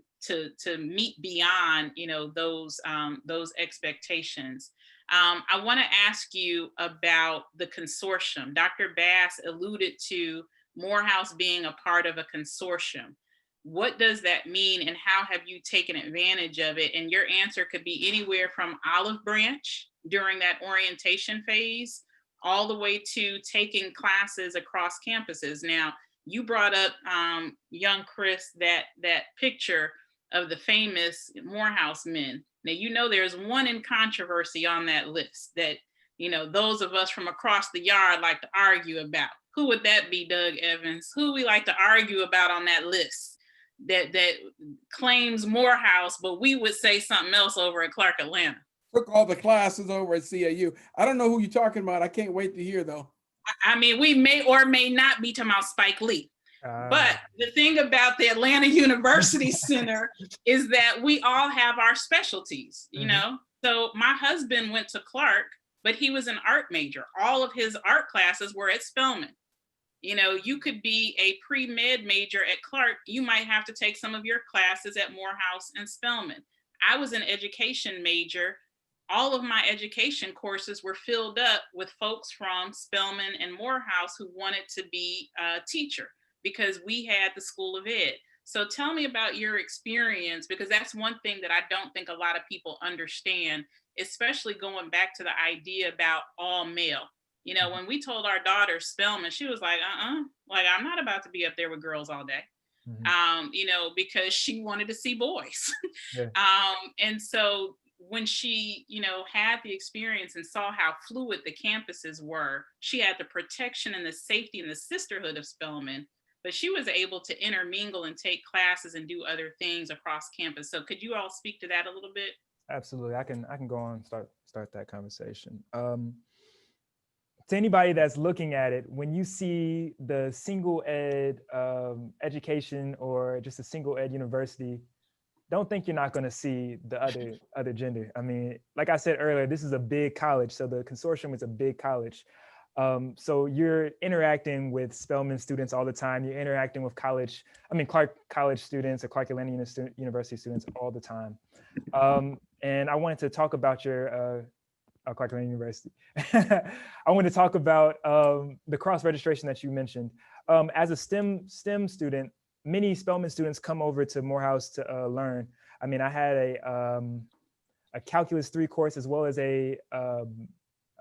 meet beyond, those expectations. I want to ask you about the consortium. Dr. Bass alluded to Morehouse being a part of a consortium. What does that mean and how have you taken advantage of it? And your answer could be anywhere from olive branch during that orientation phase, all the way to taking classes across campuses. Now, you brought up, young Chris, that picture of the famous Morehouse men. Now, there's one in controversy on that list that, those of us from across the yard like to argue about. Who would that be, Doug Evans? Who we like to argue about on that list that claims Morehouse, but we would say something else over at Clark Atlanta? Took all the classes over at CAU. I don't know who you're talking about. I can't wait to hear, though. I mean, we may or may not be talking about Spike Lee. But the thing about the Atlanta University Center is that we all have our specialties, So my husband went to Clark, but he was an art major. All of his art classes were at Spelman. You could be a pre-med major at Clark. You might have to take some of your classes at Morehouse and Spelman. I was an education major. All of my education courses were filled up with folks from Spelman and Morehouse who wanted to be a teacher, because we had the School of Ed. So tell me about your experience, because that's one thing that I don't think a lot of people understand, especially going back to the idea about all male. You know, when we told our daughter Spelman, she was like, like, I'm not about to be up there with girls all day. You know, because she wanted to see boys. Yeah. And so when she, you know, had the experience and saw how fluid the campuses were, she had the protection and the safety and the sisterhood of Spelman, but she was able to intermingle and take classes and do other things across campus. So could you all speak to that a little bit? Absolutely. I can go on and start that conversation. To anybody that's looking at it, when you see the single ed education or just a single ed university, don't think you're not going to see the other gender. I mean, like I said earlier, this is a big college, so the consortium is a big college. So you're interacting with Spelman students all the time. You're interacting with Clark College students or Clark Atlanta University students all the time. And I wanted to talk about your Clark Atlanta University. I want to talk about the cross registration that you mentioned. As a STEM student, many Spelman students come over to Morehouse to learn. I mean, I had a Calculus 3 course as well as a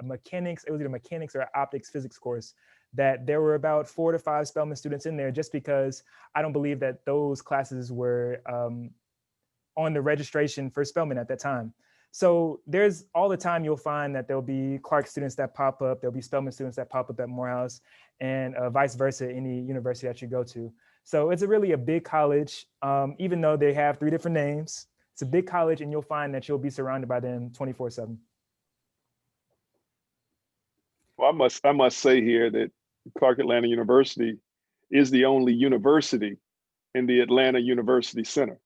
mechanics. It was either mechanics or optics physics course. That there were about 4 to 5 Spelman students in there, just because I don't believe that those classes were on the registration for Spelman at that time. So there's all the time you'll find that there'll be Clark students that pop up, there'll be Spelman students that pop up at Morehouse, and vice versa, any university that you go to. So it's really a big college, even though they have 3 different names. It's a big college, and you'll find that you'll be surrounded by them 24/7. Well, I must say here that Clark Atlanta University is the only university in the Atlanta University Center.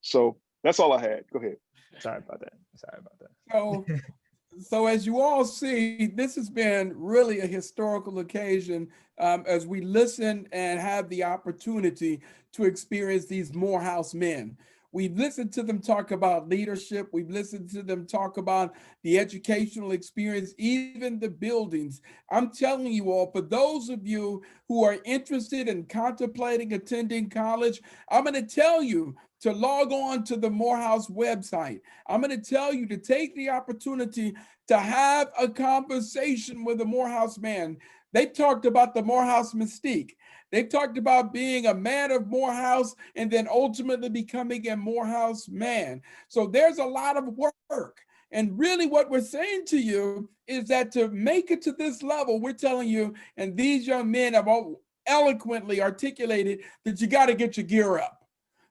So that's all I had. Go ahead. Sorry about that. So as you all see, this has been really a historical occasion as we listen and have the opportunity to experience these Morehouse men. We've listened to them talk about leadership. We've listened to them talk about the educational experience, even the buildings. I'm telling you all, for those of you who are interested in contemplating attending college, I'm going to tell you to log on to the Morehouse website. I'm going to tell you to take the opportunity to have a conversation with a Morehouse man. They talked about the Morehouse mystique. They talked about being a man of Morehouse and then ultimately becoming a Morehouse man. So there's a lot of work. And really what we're saying to you is that to make it to this level, we're telling you, and these young men have all eloquently articulated, that you got to get your gear up.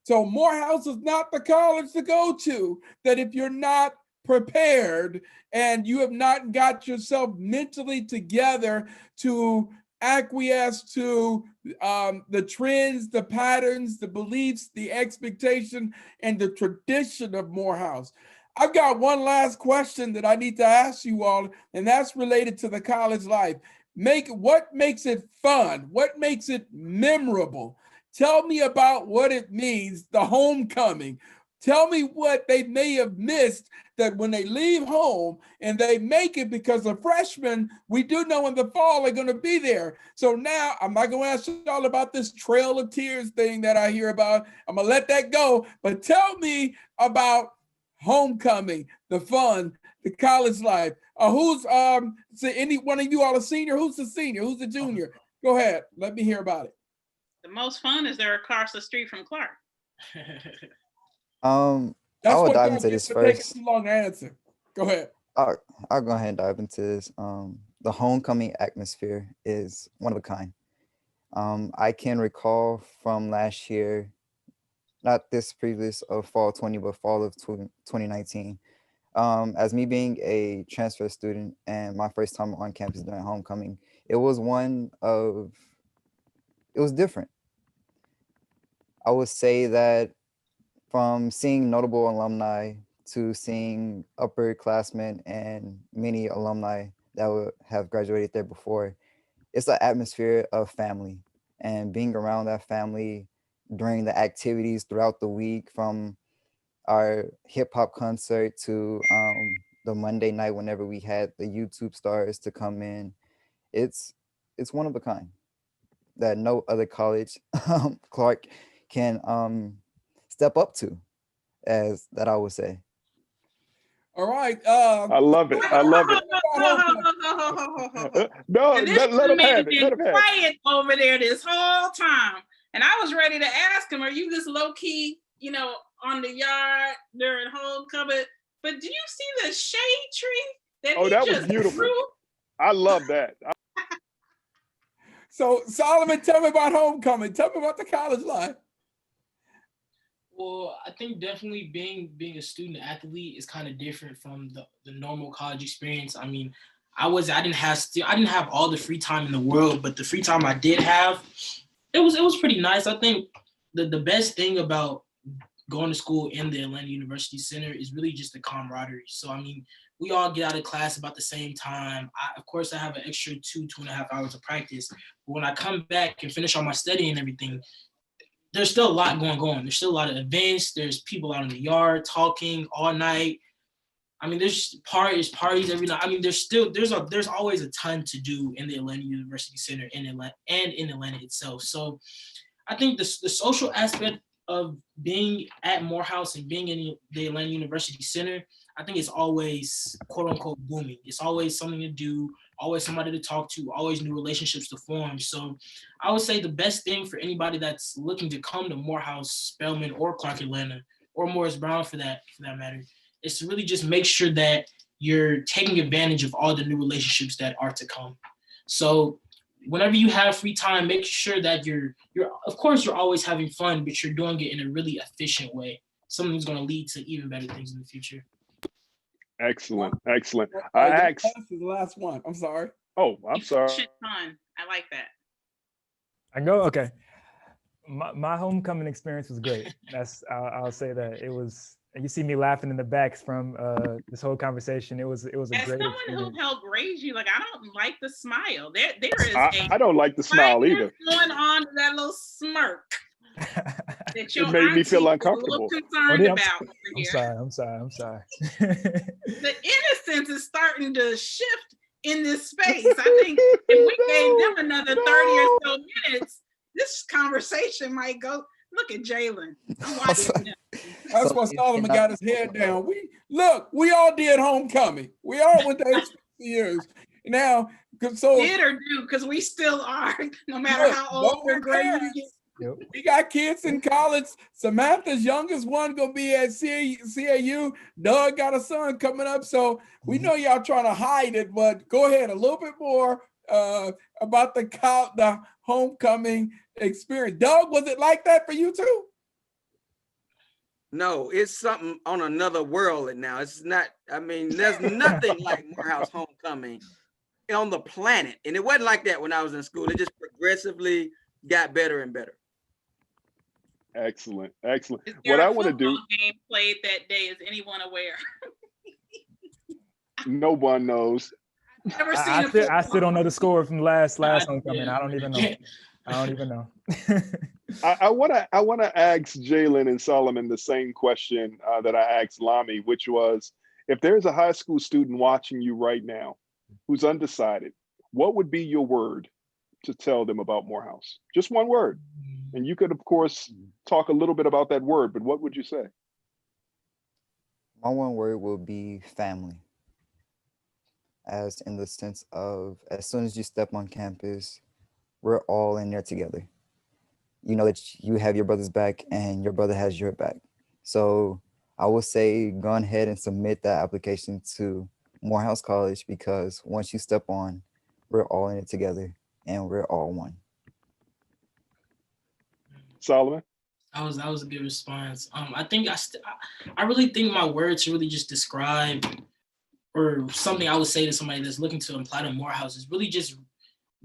So Morehouse is not the college to go to, that if you're not prepared and you have not got yourself mentally together to acquiesce to the trends, the patterns, the beliefs, the expectation, and the tradition of Morehouse. I've got one last question that I need to ask you all, and that's related to the college life. What makes it fun? What makes it memorable? Tell me about what it means, the homecoming. Tell me what they may have missed that when they leave home and they make it, because the freshmen, we do know in the fall are going to be there. So now I'm not going to ask you all about this Trail of Tears thing that I hear about. I'm going to let that go. But tell me about homecoming, the fun, the college life. Who's any one of you all a senior? Who's the senior? Who's the junior? Go ahead. Let me hear about it. The most fun is they're across the street from Clark. I will dive into this first. Too long to answer. Go ahead. I'll go ahead and dive into this. The homecoming atmosphere is one of a kind. I can recall from last year, not this previous of fall 20, but fall of 2019. As me being a transfer student and my first time on campus during homecoming, it was different. I would say that from seeing notable alumni to seeing upperclassmen and many alumni that would have graduated there before, it's an atmosphere of family, and being around that family during the activities throughout the week, from our hip hop concert to the Monday night whenever we had the YouTube stars to come in. It's one of a kind that no other college, Clark, can step up to, as that I would say. All right. I love it. I love it. No, And this let him man have it. been Let him have it. quiet over there this whole time. And I was ready to ask him, are you just low key, on the yard during homecoming? But do you see the shade tree that he That just was beautiful. grew? I love that. So Solomon, tell me about homecoming. Tell me about the college life. Well, I think definitely being a student athlete is kind of different from the normal college experience. I mean, I didn't have all the free time in the world, but the free time I did have, it was pretty nice. I think the best thing about going to school in the Atlanta University Center is really just the camaraderie. So I mean, we all get out of class about the same time. Of course, I have an extra 2.5 hours of practice. But when I come back and finish all my studying and everything, there's still a lot going on. There's still a lot of events. There's people out in the yard talking all night. I mean, there's parties every night. I mean, there's always a ton to do in the Atlanta University Center in Atlanta and in Atlanta itself. So I think the social aspect of being at Morehouse and being in the Atlanta University Center, I think it's always quote unquote booming. It's always something to do, always somebody to talk to, always new relationships to form. So I would say the best thing for anybody that's looking to come to Morehouse, Spelman, or Clark Atlanta, or Morris Brown for that matter, is to really just make sure that you're taking advantage of all the new relationships that are to come. So whenever you have free time, make sure that you're of course you're always having fun, but you're doing it in a really efficient way. Something that's going to lead to even better things in the future. Excellent. Excellent. This is the last one. I'm sorry. Oh, I'm sorry. Fun. I like that. I go, okay. My homecoming experience was great. I'll say that. It was, you see me laughing in the back from this whole conversation. It was a As great someone experience. who helped raise you, like, I don't like the smile. There is I don't like the smile either. Going on that little smirk. That your It made me feel auntie was uncomfortable. a little concerned about. I'm sorry. The innocence is starting to shift in this space. I think if we gave them another 30 or so minutes, this conversation might go. Look at Jalen. That's why Solomon got his head down. We all did homecoming. We all went to HBCUs. Now, so did or do, because we still are, no matter how old or great you get. Yep. We got kids in college. Samantha's youngest one gonna be at CAU. Doug got a son coming up, so we know y'all trying to hide it. But go ahead, a little bit more about the homecoming experience. Doug, was it like that for you too? No, it's something on another world now. It's not. I mean, there's nothing like Morehouse homecoming on the planet, and it wasn't like that when I was in school. It just progressively got better and better. Excellent. What I want to do. Game played that day. Is anyone aware? No one knows. Never seen I still don't know the score from last homecoming. I don't even know. I want to ask Jalen and Solomon the same question that I asked Lami, which was, if there's a high school student watching you right now who's undecided, what would be your word to tell them about Morehouse? Just one word. And you could, of course, talk a little bit about that word, but what would you say? My one word will be family. As in the sense of, as soon as you step on campus, we're all in there together. You know that you have your brother's back and your brother has your back. So I would say go ahead and submit that application to Morehouse College, because once you step on, we're all in it together and we're all one. Solomon? That was a good response. I really think my words really just describe, or something I would say to somebody that's looking to apply to Morehouse, is really just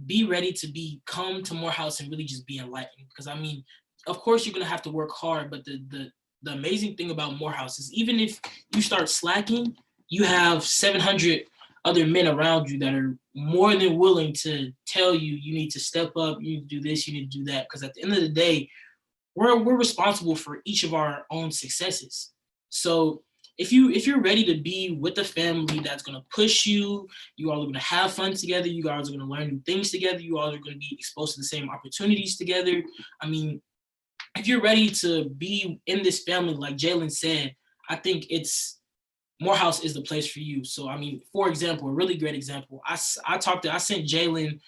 be ready to come to Morehouse and really just be enlightened. Because I mean, of course you're gonna have to work hard, but the amazing thing about Morehouse is even if you start slacking, you have 700 other men around you that are more than willing to tell you, you need to step up, you need to do this, you need to do that. Because at the end of the day, we're responsible for each of our own successes. So if you're ready to be with a family that's gonna push you, you all are gonna have fun together, you guys are gonna learn new things together, you all are gonna be exposed to the same opportunities together. I mean, if you're ready to be in this family, like Jalen said, I think Morehouse is the place for you. So, I mean, for example, a really great example, I sent Jalen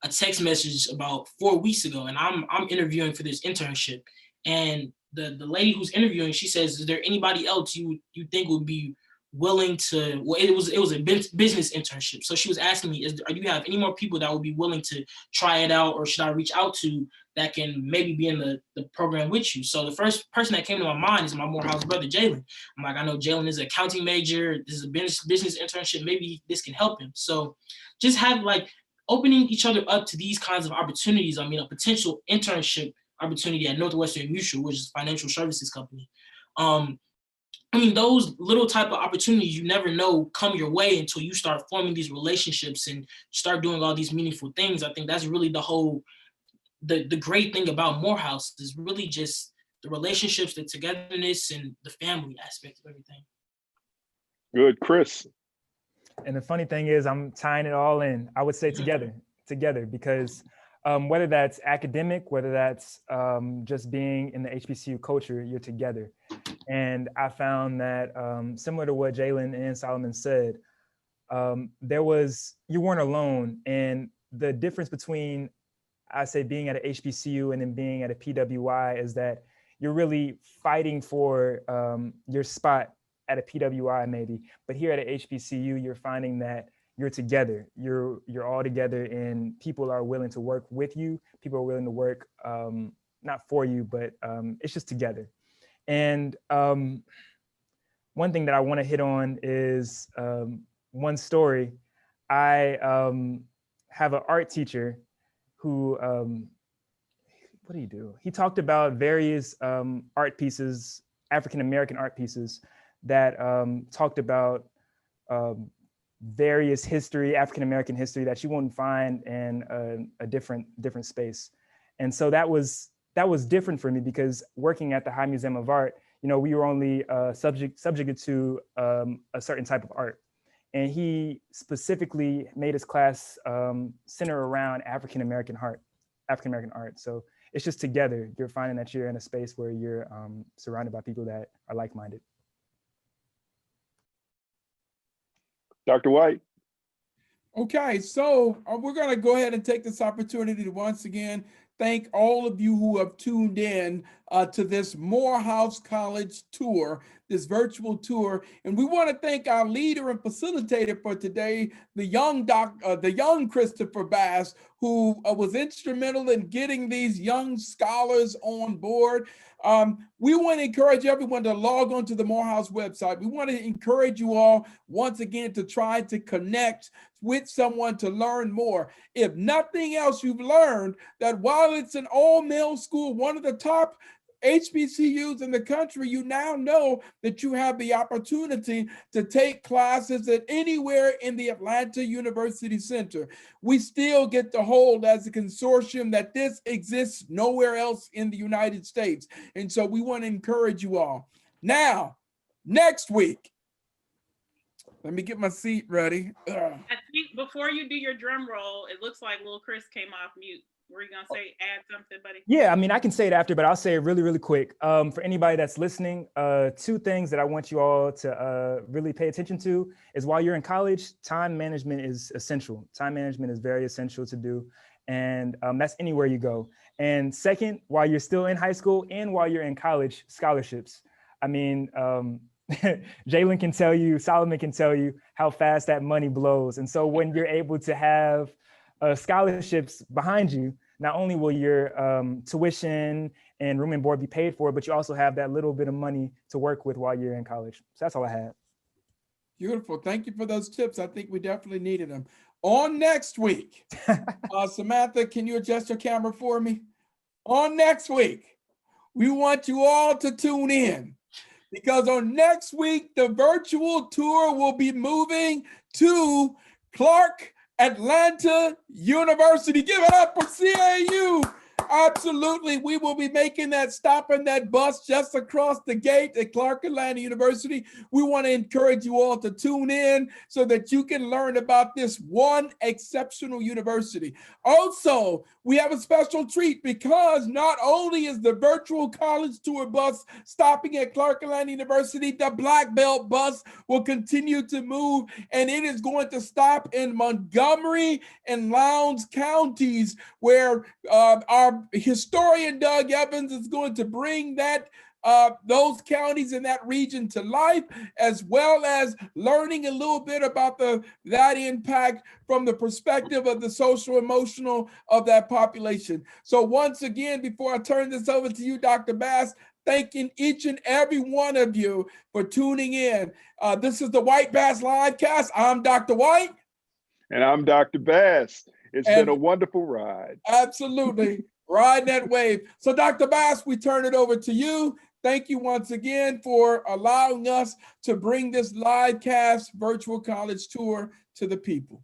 a text message about 4 weeks ago, and I'm interviewing for this internship. And the lady who's interviewing, she says, is there anybody else you think would be willing to, well, it was a business internship. So she was asking me, do you have any more people that would be willing to try it out, or should I reach out to that can maybe be in the program with you? So the first person that came to my mind is my Morehouse brother, Jalen. I'm like, I know Jalen is an accounting major. This is a business internship. Maybe this can help him. So just have opening each other up to these kinds of opportunities. I mean, a potential internship opportunity at Northwestern Mutual, which is a financial services company. I mean, those little type of opportunities, you never know come your way until you start forming these relationships and start doing all these meaningful things. I think that's really the great thing about Morehouse is really just the relationships, the togetherness, and the family aspect of everything. Good, Chris. And the funny thing is, I'm tying it all in. I would say together, because whether that's academic, whether that's just being in the HBCU culture, you're together. And I found that similar to what Jalen and Solomon said, you weren't alone. And the difference between, I say, being at an HBCU and then being at a PWI is that you're really fighting for your spot at a PWI maybe, but here at a HBCU, you're finding that you're together, you're all together, and people are willing to work with you. People are willing to work, not for you, but it's just together. And one thing that I want to hit on is one story. I have an art teacher who, what did he do? He talked about various art pieces, African-American art pieces that talked about various history, African-American history that you wouldn't find in a different space. And so that was different for me, because working at the High Museum of Art, we were only subjected to a certain type of art. And he specifically made his class center around African-American art. So it's just together. You're finding that you're in a space where you're surrounded by people that are like-minded. Dr. White. Okay, so we're going to go ahead and take this opportunity to once again thank all of you who have tuned in to this Morehouse College tour, this virtual tour. And we want to thank our leader and facilitator for today, the young Christopher Bass, who was instrumental in getting these young scholars on board. We want to encourage everyone to log on to the Morehouse website. We want to encourage you all once again to try to connect with someone to learn more. If nothing else, you've learned that while it's an all-male school, one of the top HBCUs in the country, you now know that you have the opportunity to take classes at anywhere in the Atlanta University Center. We still get to hold as a consortium that this exists nowhere else in the United States. And so we want to encourage you all. Now, next week, let me get my seat ready. I think before you do your drum roll, it looks like little Chris came off mute. Were you gonna say, add something, buddy? Yeah, I mean, I can say it after, but I'll say it really, really quick. For anybody that's listening, 2 things that I want you all to really pay attention to is, while you're in college, time management is essential. Time management is very essential to do. And that's anywhere you go. And second, while you're still in high school and while you're in college, scholarships. I mean, Jalen can tell you, Solomon can tell you how fast that money blows. And so when you're able to have scholarships behind you, not only will your tuition and room and board be paid for, but you also have that little bit of money to work with while you're in college. So that's all I had. Beautiful. Thank you for those tips. I think we definitely needed them. On next week, Samantha, can you adjust your camera for me? On next week, we want you all to tune in, because on next week, the virtual tour will be moving to Clark Atlanta University. Give it up for CAU. Absolutely. We will be making that stop in that bus just across the gate at Clark Atlanta University. We want to encourage you all to tune in so that you can learn about this one exceptional university. Also, we have a special treat because not only is the virtual college tour bus stopping at Clark Atlanta University, the Black Belt bus will continue to move, and it is going to stop in Montgomery and Lowndes counties, where our historian Doug Evans is going to bring those counties in that region to life, as well as learning a little bit about that impact from the perspective of the social emotional of that population. So once again, before I turn this over to you, Dr. Bass, thanking each and every one of you for tuning in. This is the White Bass Livecast. I'm Dr. White. And I'm Dr. Bass. It's been a wonderful ride. Absolutely. Ride that wave. So Dr. Bass, we turn it over to you. Thank you once again for allowing us to bring this live cast virtual college tour to the people.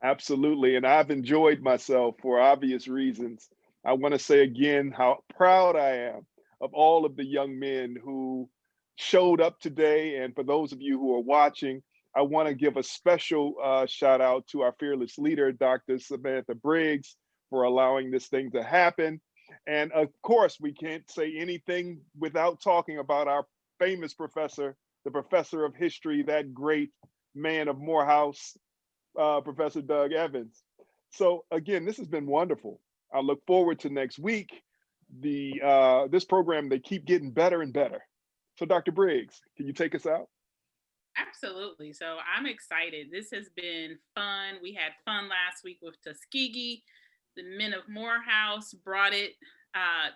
Absolutely. And I've enjoyed myself for obvious reasons. I want to say again how proud I am of all of the young men who showed up today. And for those of you who are watching, I want to give a special shout out to our fearless leader, Dr. Samantha Briggs, for allowing this thing to happen. And of course, we can't say anything without talking about our famous professor, the professor of history, that great man of Morehouse, Professor Doug Evans. So again, this has been wonderful. I look forward to next week. This program, they keep getting better and better. So Dr. Briggs, can you take us out? Absolutely. So I'm excited. This has been fun. We had fun last week with Tuskegee. The men of Morehouse brought it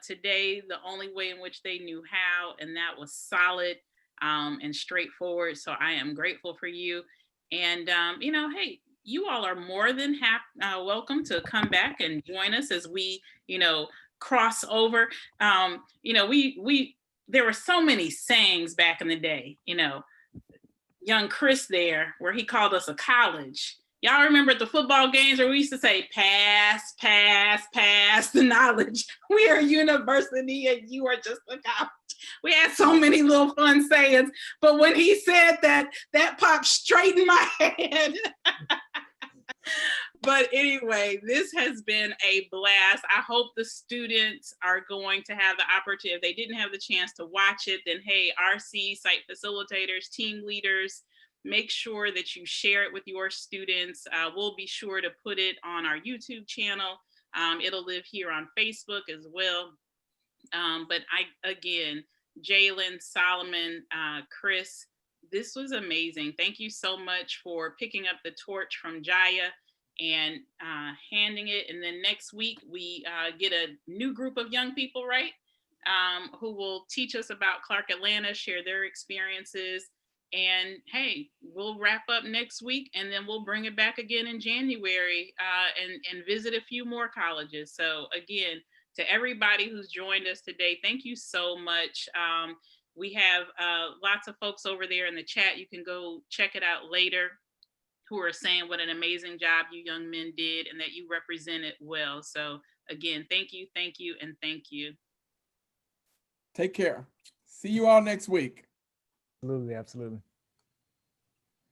today the only way in which they knew how, and that was solid and straightforward. So I am grateful for you. And, hey, you all are more than welcome to come back and join us as we, cross over. There were so many sayings back in the day, young Chris there, where he called us a college. Y'all remember at the football games where we used to say, pass, pass, pass the knowledge. We are a university and you are just a college. We had so many little fun sayings, but when he said that popped straight in my head. But anyway, this has been a blast. I hope the students are going to have the opportunity. If they didn't have the chance to watch it, then hey, RC, site facilitators, team leaders, make sure that you share it with your students. We'll be sure to put it on our YouTube channel. It'll live here on Facebook as well. But again, Jalen, Solomon, Chris, this was amazing. Thank you so much for picking up the torch from Jaya and handing it. And then next week, we get a new group of young people, right? Who will teach us about Clark Atlanta, share their experiences. And hey, we'll wrap up next week and then we'll bring it back again in January and visit a few more colleges. So again, to everybody who's joined us today, thank you so much. We have lots of folks over there in the chat. You can go check it out later, who are saying what an amazing job you young men did and that you represented well. So again, thank you, and thank you. Take care. See you all next week. Absolutely, absolutely.